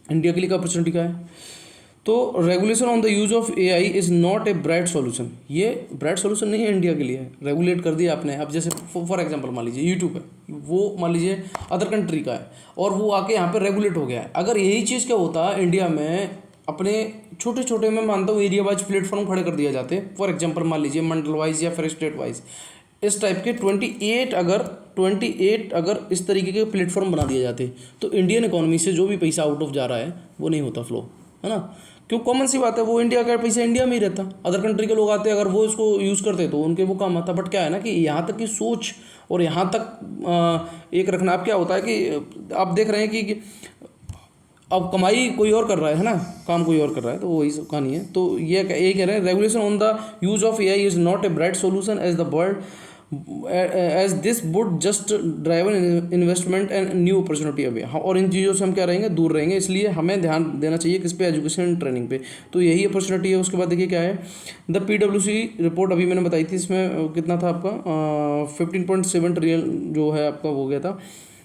इंडिया के लिए का अपॉर्चुनिटी क्या है। तो regulation on the use of AI is not a bright solution, ये ब्राइट सॉल्यूशन नहीं है इंडिया के लिए, रेगुलेट कर दिया आपने। अब जैसे फॉर एग्जांपल मान लीजिए यूट्यूब है, वो मान लीजिए अदर कंट्री का है और वो आके यहाँ पे रेगुलेट हो गया है। अगर यही चीज़ क्या होता इंडिया में, अपने छोटे छोटे मैं मानता हूँ एरिया वाइज प्लेटफॉर्म खड़े कर दिया जाते, फॉर एग्जाम्पल मान लीजिए मंडल वाइज या फिर स्टेट वाइज, इस टाइप के 28 अगर इस तरीके के प्लेटफॉर्म बना दिए जाते तो इंडियन इकोनॉमी से जो भी पैसा आउट ऑफ जा रहा है वो नहीं होता फ्लो, है ना। क्यों, कॉमन सी बात है, वो इंडिया का पैसा इंडिया में ही रहता, अदर कंट्री के लोग आते अगर वो इसको यूज़ करते तो उनके वो काम आता। बट क्या है ना कि यहाँ तक की सोच और यहाँ तक एक रखना, अब क्या होता है कि आप देख रहे हैं कि अब कमाई कोई और कर रहा है ना, काम कोई और कर रहा है, तो वही सब कहानी है। तो ये कह रहे हैं regulation on the use of AI is not a bright solution as the world as this would just drive investment and new opportunity away. हाँ, और इन चीज़ों से हम क्या रहेंगे, दूर रहेंगे, इसलिए हमें ध्यान देना चाहिए किस पे, एजुकेशन एंड ट्रेनिंग पे। तो यही अपॉर्चुनिटी है। उसके बाद देखिए क्या है, द पीडब्ल्यूसी रिपोर्ट अभी मैंने बताई थी, इसमें कितना था आपका 15.7 ट्रिलियन जो है आपका हो गया था।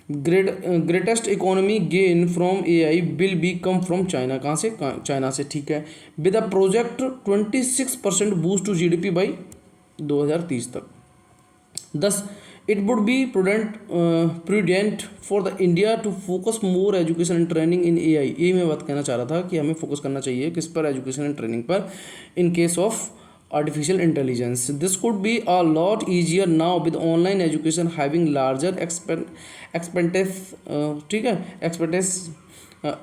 Greatest economy gain from AI will be come from China, कहाँ से, चाइना से, ठीक है। With a project 26% boost to GDP by 2030 तक। Thus, it would be prudent for the India to focus more education and training in AI। यही मैं बात कहना चाह रहा था कि हमें फोकस करना चाहिए किस पर, एजुकेशन एंड ट्रेनिंग पर, in case of artificial intelligence. This could be a lot easier now with online education having larger expenses, ठीक है, expenses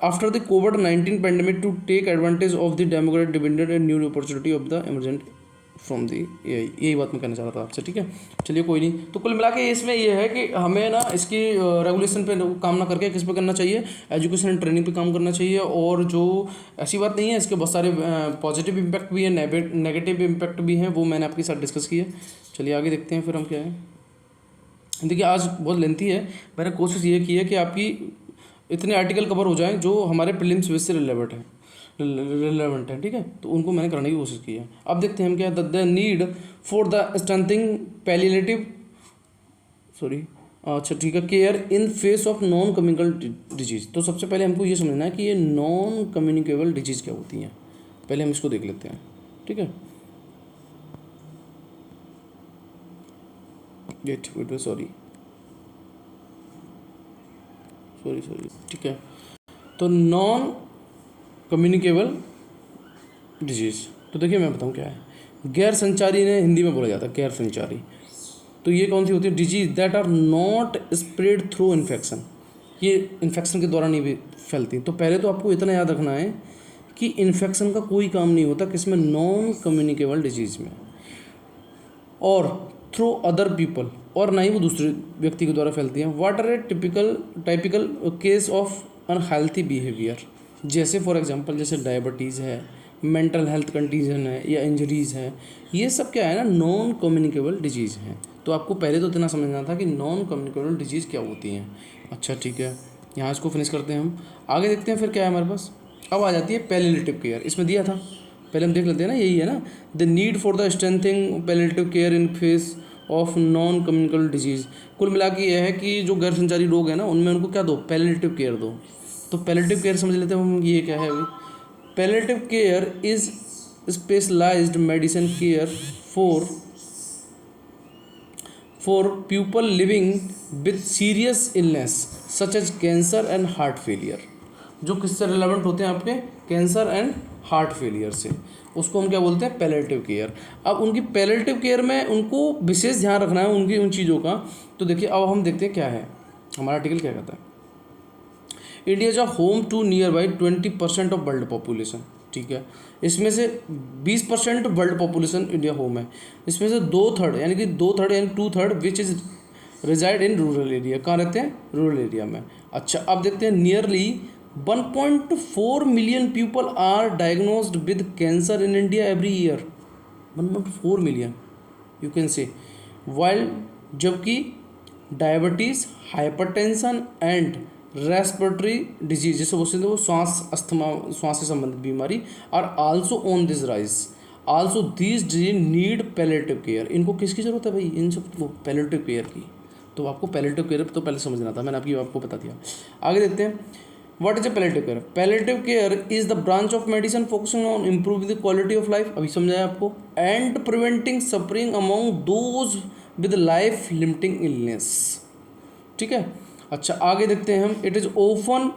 after the COVID-19 pandemic to take advantage of the demographic dividend and new opportunity of the emergent from the AI. यही बात मैं कहना चाह रहा था आपसे, ठीक है। चलिए कोई नहीं, तो कुल मिला के इसमें ये है कि हमें ना इसकी रेगुलेशन पे काम ना करके किस पे करना चाहिए, एजुकेशन एंड ट्रेनिंग पे काम करना चाहिए। और जो ऐसी बात नहीं है, इसके बहुत सारे पॉजिटिव इम्पैक्ट भी है, नेगेटिव इम्पैक्ट भी हैं, वो मैंने आपके साथ डिस्कस किया। चलिए आगे देखते हैं फिर हम क्या है। देखिए आज बहुत लेंथी है, मैंने कोशिश ये की है कि आपकी इतने आर्टिकल कवर हो जाएँ जो हमारे प्रीलिम्स बेस से रिलेवेंट है, ठीक है, तो उनको मैंने करने की कोशिश की है। अब देखते हैं हम क्या, the need for the strengthening palliative अच्छा ठीक है, care in face of non communicable disease. तो सबसे पहले हमको ये समझना है कि ये नॉन कम्युनिकेबल डिजीज़ क्या होती हैं, पहले हम इसको देख लेते हैं। ठीक है, wait wait sorry sorry sorry ठीक है। तो नॉन कम्युनिकेबल डिजीज़, तो देखिए मैं बताऊँ क्या है। गैर संचारी ने हिंदी में बोला जाता है, गैर संचारी। तो ये कौन सी होती है? Disease that are not spread through infection, ये इन्फेक्शन के द्वारा नहीं भी फैलती। तो पहले तो आपको इतना याद रखना है कि इन्फेक्शन का कोई काम नहीं होता किसमें, नॉन कम्युनिकेबल डिजीज़ में, और थ्रू अदर पीपल, और ना ही वो दूसरे व्यक्ति के द्वारा फैलती हैं। What are a typical case of unhealthy behaviour, जैसे फॉर एग्जांपल जैसे डायबिटीज़ है, मेंटल हेल्थ कंडीशन है, या इंजरीज़ है, ये सब क्या है ना, नॉन कम्युनिकेबल डिजीज़ हैं। तो आपको पहले तो इतना समझना था कि नॉन कम्युनिकेबल डिजीज़ क्या होती हैं। अच्छा ठीक है, यहाँ इसको फिनिश करते हैं हम, आगे देखते हैं फिर क्या है हमारे पास। अब आ जाती है पैलिएटिव केयर, इसमें दिया था, पहले हम देख लेते हैं ना, यही है ना, the need for the strengthening palliative care in face of non communicable disease. कुल मिला के यह है कि जो गैर संचारी रोग है ना, उनमें उनको क्या दो, पैलिएटिव केयर दो। तो पैलिएटिव केयर समझ लेते हैं हम, ये क्या है अभी। Palliative care is specialised medicine care for people living with serious illness such as cancer and heart failure. जो किससे रिलेवेंट होते हैं आपके, कैंसर एंड हार्ट फेलियर से, उसको हम क्या बोलते हैं, पैलिएटिव केयर। अब उनकी पैलिएटिव केयर में उनको विशेष ध्यान रखना है उनकी उन चीज़ों का। तो देखिए अब हम देखते हैं क्या है हमारा आर्टिकल क्या कहता है। India is a home to near by 20% of world population. ठीक है, इसमें से 20% वर्ल्ड पॉपुलेशन इंडिया होम है, इसमें से 2/3 यानी कि 2/3 यानी 2/3 which is reside in rural area. कहाँ रहते हैं, रूरल एरिया में। अच्छा अब देखते हैं, nearly 1.4 million people are diagnosed with cancer in India every year. 1.4 million you can say, while जबकि diabetes, hypertension and respiratory disease, जैसे बोलते हैं वो श्वास अस्थमा, श्वास से संबंधित बीमारी, are also on this rise. Also this disease need palliative care. इनको किसकी जरूरत है भाई, इन सबको पैलिएटिव केयर की। तो आपको पैलिएटिव केयर तो पहले समझना था, मैंने आपको बता दिया। आगे देखते हैं, what is a palliative care. Palliative care is the branch of medicine focusing on improving the quality of life, अभी समझाया आपको, and preventing suffering among those with life limiting illness. ठीक है, अच्छा आगे देखते हैं हम, इट इज़ ओफन,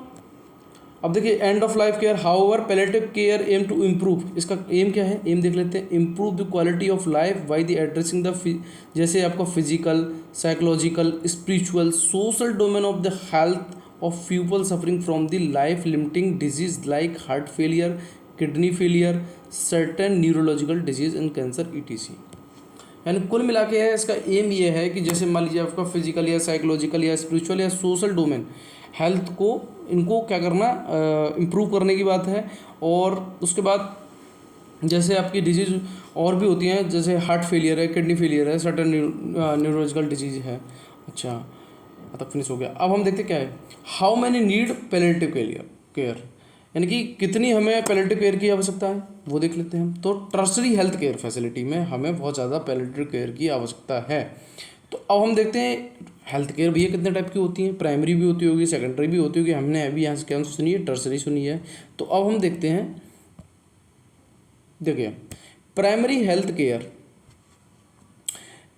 अब देखिए end of life care. However palliative care aim to improve, इसका एम क्या है, एम देख लेते हैं, improve the quality of life by the addressing the, जैसे आपका physical, psychological, spiritual, social domain of the health of people suffering from the life limiting disease like heart failure, kidney failure, certain neurological disease and cancer ETC। यानी कुल मिला के है इसका M ये है कि जैसे मान लीजिए आपका फिजिकल या साइकोलॉजिकल या स्पिरिचुअल या सोशल डोमेन हेल्थ को, इनको क्या करना, इम्प्रूव करने की बात है। और उसके बाद जैसे आपकी डिजीज़ और भी होती हैं, जैसे हार्ट फेलियर है, किडनी फेलियर है, सर्टेन न्यूरोलॉजिकल डिजीज है। अच्छा तब फिनिश हो गया। अब हम देखते क्या है, how many need palliative care, यानी कि कितनी हमें पैलिएटिव केयर की आवश्यकता है वो देख लेते हैं हम। तो टर्शरी हेल्थ केयर फैसिलिटी में हमें बहुत ज़्यादा पैलिएटिव केयर की आवश्यकता है। तो अब हम देखते हैं हेल्थ केयर भैया कितने टाइप की होती हैं, प्राइमरी भी होती होगी, सेकेंडरी भी होती होगी, हमने अभी यहाँ से क्या सुनी है, टर्शरी सुनी है। तो अब हम देखते हैं, देखिए primary health care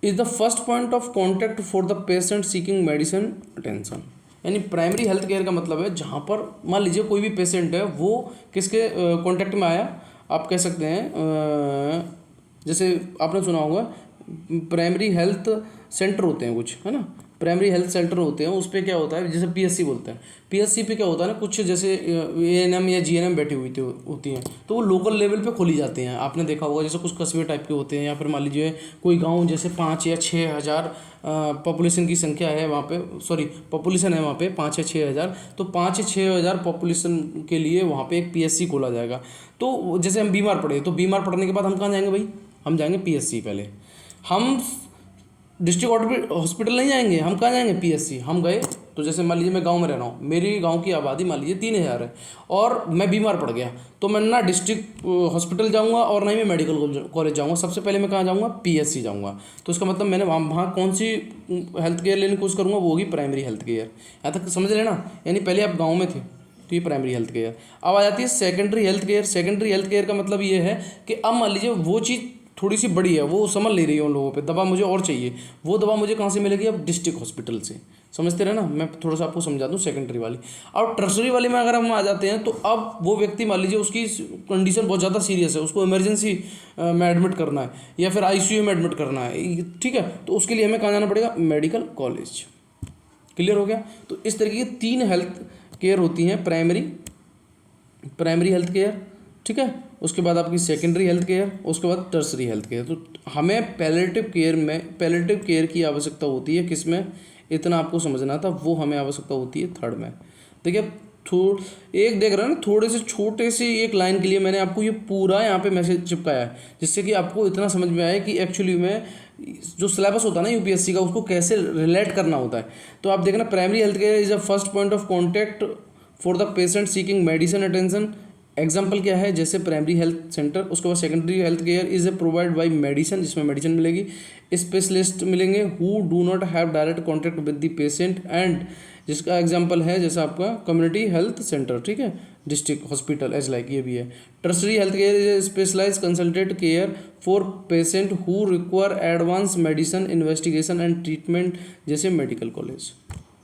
is the first point of contact for the patient seeking medicine attention. यानी प्राइमरी हेल्थ केयर का मतलब है जहाँ पर मान लीजिए कोई भी पेशेंट है वो किसके कांटेक्ट में आया, आप कह सकते हैं जैसे आपने सुना होगा प्राइमरी हेल्थ सेंटर होते हैं कुछ, है ना, प्राइमरी हेल्थ सेंटर होते हैं, उस पर क्या होता है, जैसे PSC बोलते हैं, PSC पे क्या होता है ना, कुछ जैसे ANM या GNM बैठी हुई होती हैं, तो वो लोकल लेवल पे खोली जाते हैं। आपने देखा होगा जैसे कुछ कस्बे टाइप के होते हैं, या फिर मान लीजिए कोई गांव जैसे 5 या 6 हज़ार पॉपुलेशन की संख्या है वहाँ पे, सॉरी पॉपुलेशन है वहाँ पे 5 या 6 हज़ार, तो 5 या 6 हज़ार पॉपुलेशन के लिए वहाँ पे एक PSC खोला जाएगा। तो जैसे हम बीमार पड़े, तो बीमार पड़ने के बाद हम कहाँ जाएंगे भाई, हम जाएंगे PSC। पहले हम डिस्ट्रिक्ट हॉस्पिटल नहीं जाएंगे, हम कहाँ जाएंगे, पीएससी। हम गए तो जैसे मान लीजिए मैं गांव में रह रहा हूँ, मेरी गांव की आबादी मान लीजिए 3,000 है, और मैं बीमार पड़ गया, तो मैं ना डिस्ट्रिक्ट हॉस्पिटल जाऊँगा और ना ही मैं मेडिकल कॉलेज जाऊँगा, सबसे पहले मैं कहाँ जाऊँगा, पीएससी जाऊँगा। तो इसका मतलब मैंने वहाँ कौन सी हेल्थ केयर लेने की कोशिश करूँगा, वो होगी प्राइमरी हेल्थ केयर। यहाँ तक समझ लेना, यानी पहले आप गाँव में थे तो ये प्राइमरी हेल्थ केयर। अब आ जाती है secondary health care. Secondary health care का मतलब ये है कि अब मान लीजिए वो चीज़ थोड़ी सी बड़ी है, वो समझ ले रही है उन लोगों पे, दवा मुझे और चाहिए, वो दवा मुझे कहाँ से मिलेगी, अब डिस्ट्रिक्ट हॉस्पिटल से। समझते रहे ना, मैं थोड़ा सा आपको समझा दूँ सेकेंडरी वाली। अब टर्सरी वाली में अगर हम आ जाते हैं, तो अब वो व्यक्ति मान लीजिए उसकी कंडीशन बहुत ज़्यादा सीरियस है, उसको इमरजेंसी में एडमिट करना है या फिर आईसीयू में एडमिट करना है, ठीक है, तो उसके लिए हमें कहाँ जाना पड़ेगा, मेडिकल कॉलेज। क्लियर हो गया। तो इस तरीके की 3 हेल्थ केयर होती हैं, प्राइमरी हेल्थ केयर, ठीक है, उसके बाद आपकी सेकेंडरी हेल्थ केयर, उसके बाद टर्सरी हेल्थ केयर। तो हमें पैलेटिव केयर की आवश्यकता होती है किसमें, इतना आपको समझना था, वो हमें आवश्यकता होती है थर्ड में। देखिए एक देख रहे हैं ना, थोड़े से छोटे से एक लाइन के लिए मैंने आपको ये पूरा यहाँ पे मैसेज चिपकाया है, जिससे कि आपको इतना समझ में आए कि एक्चुअली में जो सिलेबस होता है ना यूपीएससी का, उसको कैसे रिलेट करना होता है। तो आप देखना, primary health care is a first point of contact for the patient seeking medicine attention. Example क्या है, जैसे प्राइमरी हेल्थ सेंटर। उसके बाद secondary health care is A provide by medicine, जिसमें मेडिसिन मिलेगी, स्पेशलिस्ट मिलेंगे who do not have direct contact with the patient, and जिसका example है जैसा आपका कम्युनिटी हेल्थ सेंटर, ठीक है, डिस्ट्रिक्ट हॉस्पिटल एज लाइक, ये भी है। Tertiary health care is a specialise consulted care for patient who require advance medicine investigation and treatment, जैसे मेडिकल कॉलेज।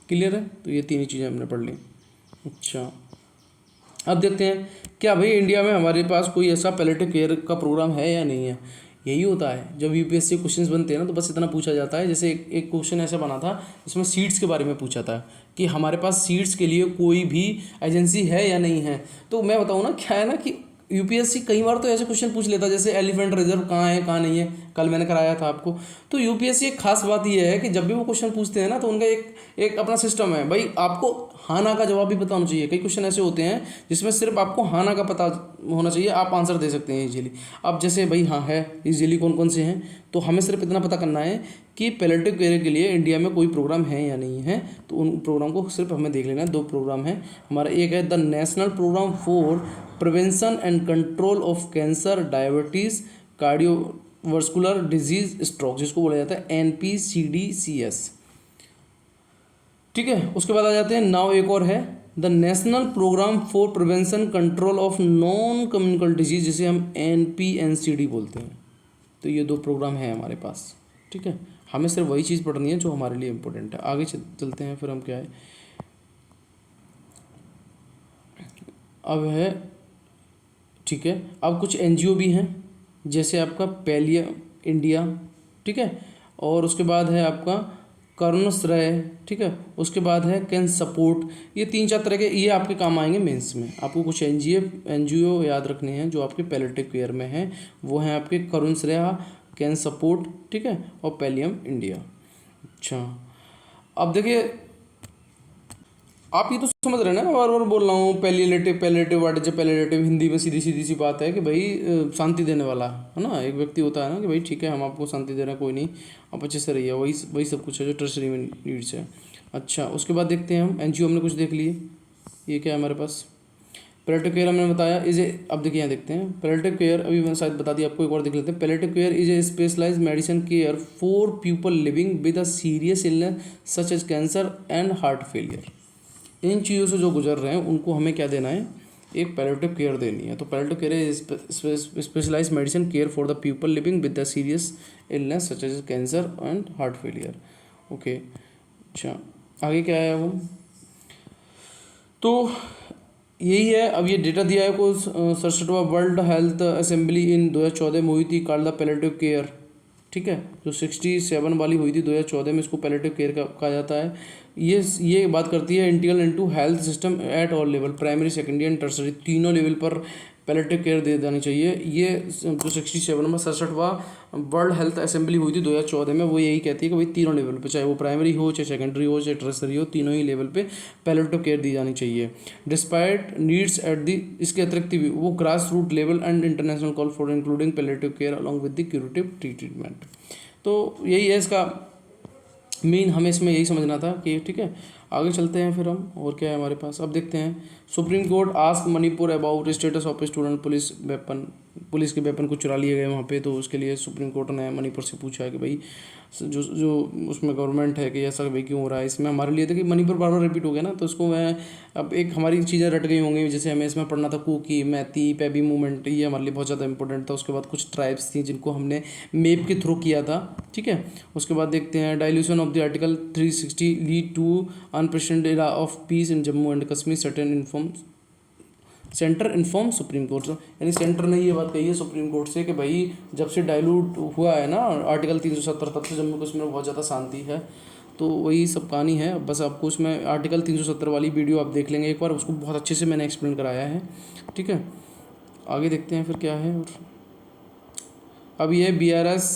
क्लियर है। तो ये 3 ही चीज़ें हमने पढ़ ली। अच्छा, अब देखते हैं क्या भाई इंडिया में हमारे पास कोई ऐसा पैलेटिव केयर का प्रोग्राम है या नहीं है। यही होता है जब यूपीएससी क्वेश्चंस बनते हैं ना, तो बस इतना पूछा जाता है। जैसे एक क्वेश्चन ऐसा बना था जिसमें सीट्स के बारे में पूछा था कि हमारे पास सीट्स के लिए कोई भी एजेंसी है या नहीं है। तो मैं बताऊँ ना, क्या है ना कि यूपीएससी कई बार तो ऐसे क्वेश्चन पूछ लेता है, जैसे एलिफेंट रिजर्व कहाँ है कहाँ नहीं है, कल मैंने कराया था आपको। तो यूपीएससी एक खास बात यह है कि जब भी वो क्वेश्चन पूछते हैं ना, तो उनका एक अपना सिस्टम है भाई, आपको हाँ ना का जवाब भी पता होना चाहिए। कई क्वेश्चन ऐसे होते हैं जिसमें सिर्फ आपको हाँ ना का पता होना चाहिए, आप आंसर दे सकते हैं इजीली। अब जैसे भाई हाँ है, इजीली कौन कौन से हैं, तो हमें सिर्फ इतना पता करना है कि पैलेटिव केयर के लिए इंडिया में कोई प्रोग्राम है या नहीं है। तो उन प्रोग्राम को सिर्फ हमें देख लेना है। 2 प्रोग्राम है हमारा, एक है the national programme for prevention and control of cancer, diabetes, cardiovascular disease, stroke, जिसको बोला जाता है NPCDCS, ठीक है। उसके बाद आ जाते हैं, नाउ एक और है the national programme for prevention control of non communicable disease, जिसे हम NPNCD बोलते हैं। तो ये 2 प्रोग्राम हैं हमारे पास, ठीक है। हमें सिर्फ वही चीज़ पढ़नी है जो हमारे लिए इम्पोर्टेंट है। आगे चलते हैं फिर हम क्या है, अब है, ठीक है। अब कुछ NGO भी हैं, जैसे आपका पैलिया इंडिया, ठीक है, और उसके बाद है आपका करुणश्रय, ठीक है, उसके बाद है कैन सपोर्ट। ये 3-4 तरह के, ये आपके काम आएंगे मेंस में। आपको कुछ NGO याद रखने हैं जो आपके पैलेटिव केयर में हैं, वो हैं आपके करुणश्रय, कैन सपोर्ट, ठीक है, और पैलियम इंडिया। अच्छा, अब देखिए, आप ये तो समझ रहे हैं ना, बार बार बोल रहा हूँ, palliative what is palliative, Hindi में सीधी सीधी सी बात है कि भाई शांति देने वाला, है ना। एक व्यक्ति होता है ना कि भाई ठीक है, हम आपको शांति दे रहे हैं, कोई नहीं, आप अच्छे से रहिए, वही सब कुछ है जो टर्सरी में नीड्स है। अच्छा, उसके बाद देखते हैं हम NGO हमने कुछ देख लिए। ये क्या है हमारे पास, पैलेटिव केयर हमने बताया इज ए, अब देखिए यहाँ देखते हैं पैलेटिव केयर, अभी मैंने शायद बता दिया आपको, एक और देख लेते हैं। Palliative care is a specialise medicine care for people living with a serious illness such as cancer and heart failure. इन चीज़ों से जो गुजर रहे हैं उनको हमें क्या देना है, एक पैलेटिव केयर देनी है। तो palliative care is specialise medicine care for the people living with the serious illness such as cancer and heart failure. Okay, अच्छा, आगे क्या है वो, तो यही है। अब ये डेटा दिया है को 67वां वर्ल्ड हेल्थ असेंबली इन 2014 में हुई थी, कॉल्ड द पैलेटिव केयर, ठीक है, जो 67 वाली हुई थी 2014 में, इसको पैलेटिव केयर कहा जाता है। ये बात करती है integral into health system at all level, primary secondary and tertiary, तीनों लेवल पर पैलेटिव केयर दे जानी चाहिए। ये जो 67 में 67वां वर्ल्ड हेल्थ असेंबली हुई थी 2014 में, वो यही कहती है कि भाई तीनों लेवल पे, चाहे वो प्राइमरी हो, चाहे सेकेंडरी हो, चाहे टर्सरी हो, तीनों ही लेवल पे पैलेटिव केयर दी जानी चाहिए। डिस्पाइट नीड्स एट दी, इसके अतिरिक्त भी वो grass root level and international call for including palliative care along with the curative treatment. तो यही है इसका मेन हमें इसमें यही समझना था कि ठीक है। आगे चलते हैं फिर हम, और क्या है हमारे पास, अब देखते हैं। Supreme court ask Manipur about status of student police weapon, police के वेपन को चुरा लिए गए वहाँ पे, तो उसके लिए सुप्रीम कोर्ट ने मणिपुर से पूछा है कि भाई जो जो उसमें गवर्नमेंट है कि ऐसा भाई क्यों हो रहा है। इसमें हमारे लिए था कि मणिपुर बार बार रिपीट हो गया ना, तो उसको मैं अब एक हमारी चीज़ें रट गई होंगी, जैसे हमें इसमें पढ़ना था कुकी, मैती, पैबी मूवमेंट, ये हमारे लिए बहुत ज़्यादा इंपॉर्टेंट था। उसके बाद कुछ ट्राइब्स थी जिनको हमने मैप के थ्रू किया था, ठीक है। उसके बाद देखते हैं dilution of the article 360 lead to unprecedented era of peace in Jammu and Kashmir, centre inform supreme court से, यानी सेंटर ने ये बात कही है सुप्रीम कोर्ट से कि भाई जब से डाइल्यूट हुआ है ना आर्टिकल 370, तब से जम्मू कश्मीर में बहुत ज़्यादा शांति है। तो वही सब कहानी है। बस आपको उसमें आर्टिकल 370 वाली वीडियो आप देख लेंगे एक बार, उसको बहुत अच्छे से मैंने एक्सप्लेन कराया है, ठीक है। आगे देखते हैं फिर क्या है। और अब ये BRS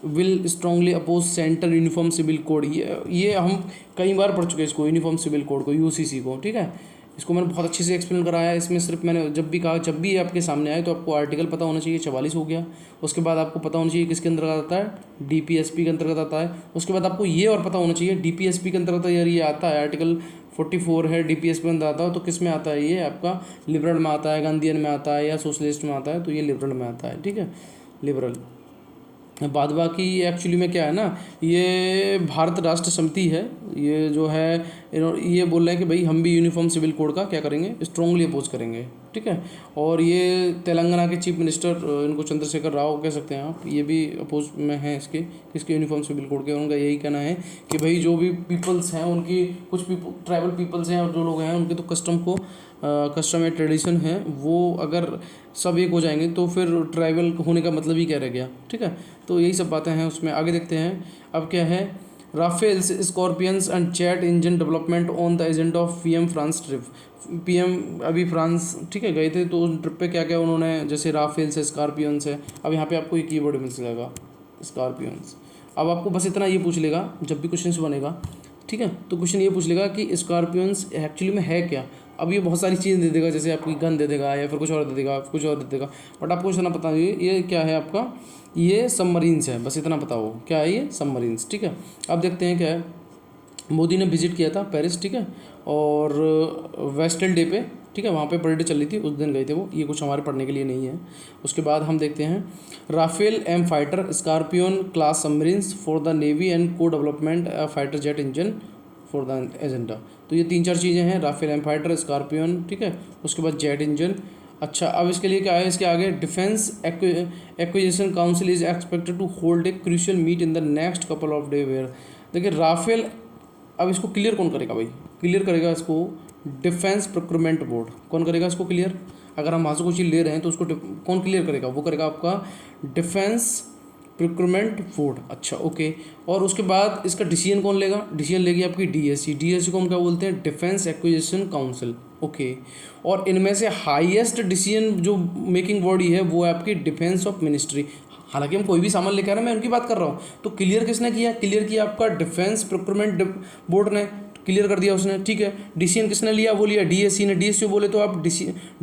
will strongly oppose centre uniform civil code, ये हम कई बार पढ़ चुके हैं इसको, यूनिफॉर्म सिविल कोड को, UCC को, ठीक है। इसको मैंने बहुत अच्छे से एक्सप्लेन कराया है। इसमें सिर्फ मैंने जब भी कहा, जब भी ये आपके सामने आए तो आपको आर्टिकल पता होना चाहिए, 44 हो गया। उसके बाद आपको पता होना चाहिए किसके अंतर्गत आता है, DPSP के अंतर्गत आता है। उसके बाद आपको ये और पता होना चाहिए DPSP के अंतर्गत यार ये आता है, आर्टिकल 44 है, DPSP में आता है, तो किस में आता है, ये आपका लिबरल में आता है, गांधीयन में आता है, या सोशलिस्ट में आता है, तो ये लिबरल में आता है, ठीक है, लिबरल। बाद बाकी एक्चुअली में क्या है ना, ये भारत राष्ट्र समिति है, ये जो है ये बोल रहे हैं कि भाई हम भी यूनिफॉर्म सिविल कोड का क्या करेंगे, स्ट्रांगली अपोज करेंगे, ठीक है। और ये तेलंगाना के चीफ मिनिस्टर, इनको चंद्रशेखर राव कह सकते हैं आप, ये भी अपोज में हैं इसके यूनिफॉर्म सिविल कोड के। उनका यही कहना है कि भाई जो भी पीपल्स हैं उनकी, कुछ ट्राइबल पीपल्स हैं और जो लोग हैं उनके तो कस्टम या ट्रेडिशन है, वो अगर सब एक हो जाएंगे तो फिर ट्राइबल होने का मतलब ही क्या रह गया, ठीक है। तो यही सब बातें हैं उसमें। आगे देखते हैं अब क्या है। Rafales, scorpions and jet engine development on the agenda of PM France trip. PM अभी फ्रांस, ठीक है, गए थे, तो उस ट्रिप पे क्या क्या उन्होंने, जैसे राफेल्स है, स्कॉर्पियंस है। अब यहाँ पे आपको एक कीवर्ड मिल जाएगा, स्कॉर्पियंस। अब आपको बस इतना ये पूछ लेगा जब भी क्वेश्चन बनेगा, ठीक है, तो क्वेश्चन ये पूछ लेगा कि स्कॉर्पियंस एक्चुअली में है क्या। अब ये बहुत सारी चीज़ें दे देगा, जैसे आपकी गन दे देगा या फिर कुछ और दे देगा, कुछ और दे देगा, बट आपको इतना पता नहीं ये क्या है आपका, ये सबमरीन्स है, बस इतना पता हो क्या है ये सबमरीन्स, ठीक है। अब देखते हैं क्या है। मोदी ने विजिट किया था पेरिस, ठीक है, और वेस्टल डे पे, ठीक है, वहाँ पे परेड चल रही थी, उस दिन गए थे वो। ये कुछ हमारे पढ़ने के लिए नहीं है। उसके बाद हम देखते हैं Rafale M fighter Scorpion class submarines for the navy and co development fighter jet engine for the agenda. तो ये 3-4 चीज़ें हैं, राफेल एम फाइटर, स्कॉर्पियन, ठीक है, उसके बाद जेट इंजन। अच्छा, अब इसके लिए क्या है, इसके आगे defence acquisition council is expected to hold a crucial meet in the next couple of day where. देखिए राफेल, अब इसको क्लियर कौन करेगा भाई, क्लियर करेगा इसको डिफेंस प्रोक्योरमेंट बोर्ड। कौन करेगा इसको क्लियर, अगर हम वहाँ से कोई चीज़ ले रहे हैं तो उसको कौन क्लियर करेगा, वो करेगा आपका डिफेंस प्रोक्योरमेंट बोर्ड। अच्छा ओके, और उसके बाद इसका डिसीजन कौन लेगा, डिसीजन लेगी आपकी DSC को हम क्या बोलते हैं, डिफेंस एक्विजिशन काउंसिल, ओके। और इनमें से हाईएस्ट डिसीजन जो मेकिंग बॉडी है वो है आपकी डिफेंस ऑफ मिनिस्ट्री। हालांकि हम कोई भी सामान लेकर आ रहे हैं, मैं उनकी बात कर रहा हूँ। तो क्लियर किसने किया, क्लियर किया आपका डिफेंस प्रोक्योरमेंट बोर्ड ने, क्लियर कर दिया उसने, ठीक है। डिसीजन किसने लिया, वो लिया DSC ने, DSC बोले तो आप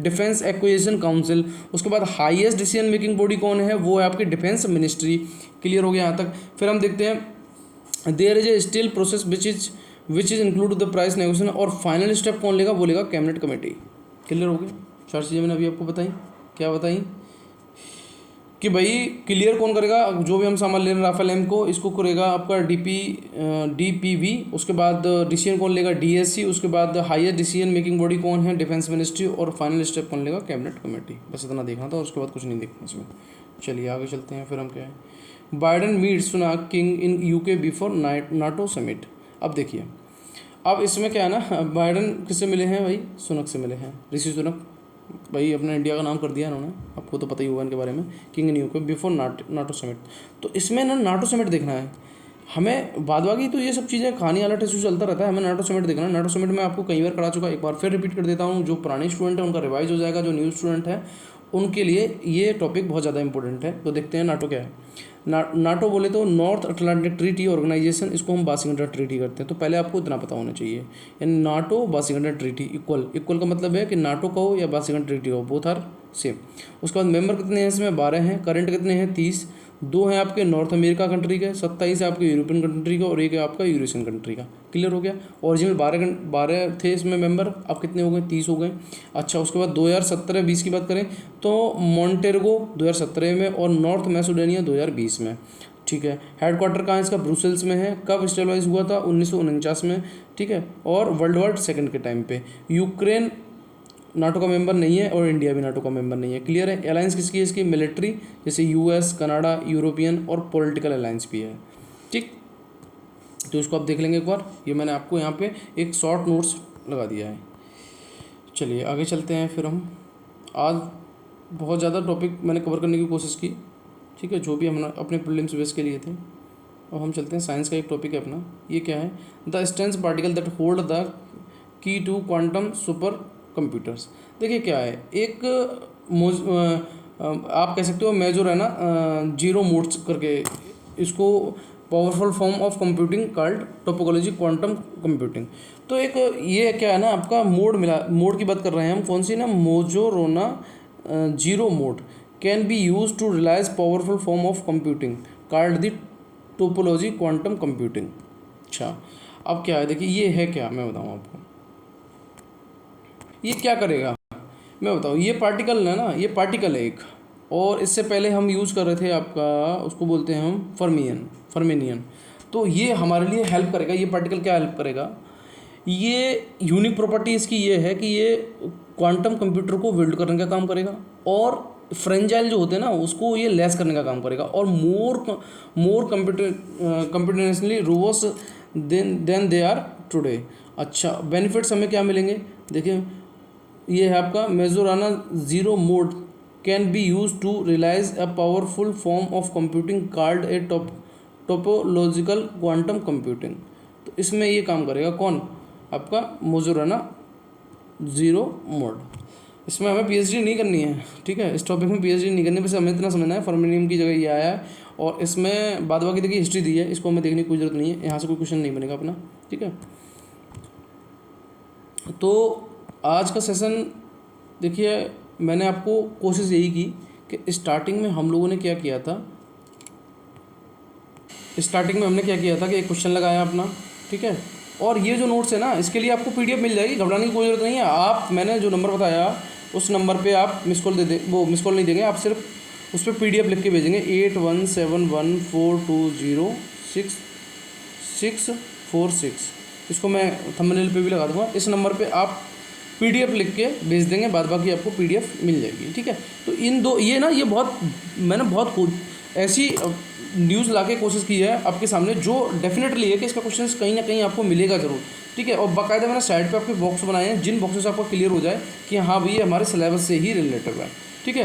डिफेंस एक्विजिशन काउंसिल। उसके बाद हाईएस्ट डिसीजन मेकिंग बॉडी कौन है, वो है आपकी डिफेंस मिनिस्ट्री। क्लियर हो गया यहाँ तक। फिर हम देखते हैं there is a still process which is include the price negotiation, और फाइनल स्टेप कौन लेगा, वो लेगा कैबिनेट कमेटी। क्लियर हो गया, 4 चीज़ें मैंने अभी आपको बताई। क्या बताई कि भाई क्लियर कौन करेगा, जो भी हम सामान ले रहे हैं राफेल एम को, इसको करेगा आपका DPV। उसके बाद डिसीजन कौन लेगा, DSC। उसके बाद हाईएस्ट डिसीजन मेकिंग बॉडी कौन है, डिफेंस मिनिस्ट्री। और फाइनल स्टेप कौन लेगा, कैबिनेट कमेटी। बस इतना देखना था, उसके बाद कुछ नहीं देखना इसमें। चलिए आगे चलते हैं। फिर हम क्या है, Biden meet Sunak king in UK before NATO summit. अब देखिए, अब इसमें क्या है ना, बाइडन किससे मिले हैं भाई, सुनक से मिले हैं, ऋषि सुनक। भाई अपने इंडिया का नाम कर दिया इन्होंने, आपको तो पता ही होगा इनके बारे में, king in UK before NATO summit. तो इसमें ना नाटो समिट देखना है हमें। बाद बाकी तो ये सब चीज़ें कहानी वाला टेस्ट चलता रहता है, हमें नाटो समिट देखना है। नाटो समिट में आपको कई बार करा चुका, एक बार फिर रिपीट कर देता हूँ। जो पुराने स्टूडेंट हैं उनका रिवाइज हो जाएगा, जो न्यू स्टूडेंट है उनके लिए ये टॉपिक बहुत ज़्यादा इंपॉर्टेंट है। तो देखते हैं नाटो क्या है। नाटो बोले तो नॉर्थ अटलांटिक ट्रीटी ऑर्गेनाइजेशन, इसको हम वाशिंगटन ट्रीटी करते हैं। तो पहले आपको इतना पता होना चाहिए, यानी नाटो वाशिंगटन ट्रीटी इक्वल का मतलब है कि नाटो कहो या वाशिंगटन ट्रीटी हो, बोथ आर सेम। उसके बाद मेंबर कितने हैं इसमें, 12 हैं। करंट कितने हैं, 30। 2 हैं आपके नॉर्थ अमेरिका कंट्री के, 27 है आपके यूरोपियन कंट्री का और 1 है आपका यूरेशियन कंट्री का। क्लियर हो गया। ओरिजिनल 12 थे इसमें मेंबर, अब कितने हो गए, 30 हो गए। अच्छा, उसके बाद 2017-20 की बात करें तो मॉन्टेनेग्रो 2017 में और नॉर्थ मैसेडोनिया 2020 में। ठीक है। हेडक्वार्टर कहाँ है इसका, ब्रुसेल्स में है। कब स्टेबलाइज हुआ था, 1949 में। ठीक है। और वर्ल्ड वॉर सेकंड के टाइम पे। यूक्रेन नाटो का मेंबर नहीं है और इंडिया भी नाटो का मेंबर नहीं है। क्लियर है। अलायंस किसकी है इसकी, मिलिट्री, जैसे यूएस, कनाडा, यूरोपियन और पॉलिटिकल अलायंस भी है। ठीक, तो इसको आप देख लेंगे एक बार। ये मैंने आपको यहाँ पे एक शॉर्ट नोट्स लगा दिया है। चलिए आगे चलते हैं फिर हम। आज बहुत ज़्यादा टॉपिक मैंने कवर करने की कोशिश की। ठीक है, जो भी हम अपने प्रीलिम्स बेस के लिए थे। अब हम चलते हैं साइंस का एक टॉपिक है अपना। ये क्या है, the strength particle that hold the key to quantum super computers. देखिए क्या है, एक आप कह सकते हो मेजर है ना, जीरो मोड्स करके इसको, powerful form of computing called topology quantum computing. तो एक ये क्या है ना आपका मोड मिला, मोड की बात कर रहे हैं हम, कौन सी ना, Majorana zero mode can be use to realise powerful form of computing called the topology quantum computing. अच्छा, अब क्या है, देखिए ये है क्या, मैं बताऊँ आपको। ये क्या करेगा मैं बताऊँ, ये पार्टिकल है ना, ये पार्टिकल है एक, और इससे पहले हम यूज़ कर रहे थे आपका, उसको बोलते हैं हम फर्मिनियन। तो ये हमारे लिए हेल्प करेगा। ये पार्टिकल क्या हेल्प करेगा, ये यूनिक प्रॉपर्टी इसकी ये है कि ये क्वांटम कंप्यूटर को बिल्ड करने का काम करेगा और फ्रेंजाइल जो होते हैं ना उसको ये लेस करने का काम करेगा और more computationally robust than they are today. अच्छा, बेनिफिट्स हमें क्या मिलेंगे, देखिए ये है आपका Majorana zero mode can be use to realise a powerful form of computing called a topological quantum computing. तो इसमें ये काम करेगा कौन, आपका मेजोराना जीरो मोड। इसमें हमें पीएचडी नहीं करनी है। ठीक है, इस टॉपिक में पीएचडी नहीं करनी, बस हमें इतना समझना है फर्मिनियम की जगह ये आया है और इसमें बाद बाकी देखिए हिस्ट्री दी है, इसको हमें देखने की कोई ज़रूरत नहीं है, यहाँ से कोई क्वेश्चन नहीं बनेगा अपना। ठीक है, तो आज का सेशन देखिए, मैंने आपको कोशिश यही की कि स्टार्टिंग में हम लोगों ने क्या किया था, स्टार्टिंग में हमने क्या किया था कि एक क्वेश्चन लगाया अपना। ठीक है, और ये जो नोट्स है ना, इसके लिए आपको पीडीएफ मिल जाएगी, घबराने की कोई ज़रूरत नहीं है। आप, मैंने जो नंबर बताया उस नंबर पे आप मिस कॉल दे दे, वो मिस कॉल नहीं देंगे, आप सिर्फ उस पर पीडीएफ लिख के भेजेंगे 8171420646। इसको मैं थंबनेल पे भी लगा दूँगा। इस नंबर पे आप पीडीएफ लिख के भेज देंगे, बाद बाकी आपको पीडीएफ मिल जाएगी। ठीक है, तो इन दो ये ना, ये बहुत मैंने बहुत ऐसी न्यूज़ लाके कोशिश की है आपके सामने जो डेफिनेटली है कि इसका क्वेश्चन कहीं ना कहीं आपको मिलेगा ज़रूर। ठीक है, और बाकायदा मैंने साइड पे आपके बॉक्स बनाए हैं, जिन बॉक्सेस आपको क्लियर हो जाए कि हाँ भाई ये हमारे सिलेबस से ही रिलेटेड है। ठीक है,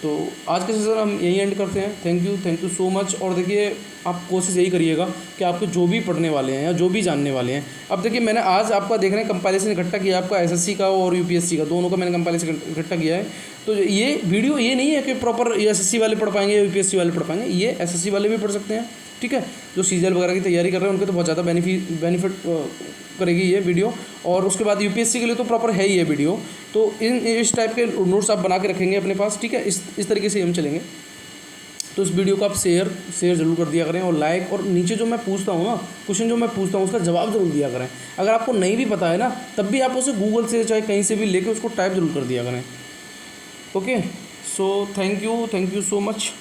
तो आज के सेशन हम यहीं एंड करते हैं। Thank you so much. और देखिए आप कोशिश यही करिएगा कि आपके जो भी पढ़ने वाले हैं या जो भी जानने वाले हैं, अब देखिए मैंने आज आपका देख रहे हैं कंपाइलेशन इकट्ठा किया आपका एसएससी का और यूपीएससी का, दोनों का मैंने कंपाइलेशन इकट्ठा किया है। तो ये वीडियो ये नहीं है कि प्रॉपर एसएससी वाले पढ़ पाएंगे या यूपीएससी वाले पढ़ पाएंगे, ये एसएससी वाले भी पढ़ सकते हैं। ठीक है, जो सीजीएल वगैरह की तैयारी कर रहे हैं उनको तो बहुत ज़्यादा बेनिफिट करेगी ये वीडियो, और उसके बाद यूपीएससी के लिए तो प्रॉपर है ही ये वीडियो। तो इस टाइप के नोट्स आप बना के रखेंगे अपने पास। ठीक है, इस तरीके से हम चलेंगे। तो इस वीडियो को आप शेयर जरूर कर दिया करें और लाइक, और नीचे जो मैं पूछता हूँ ना क्वेश्चन, जो मैं पूछता हूँ उसका जवाब जरूर दिया करें। अगर आपको नहीं भी पता है ना, तब भी आप उसे गूगल से चाहे कहीं से भी लेके उसको टाइप जरूर कर दिया करें। Okay, so thank you so much.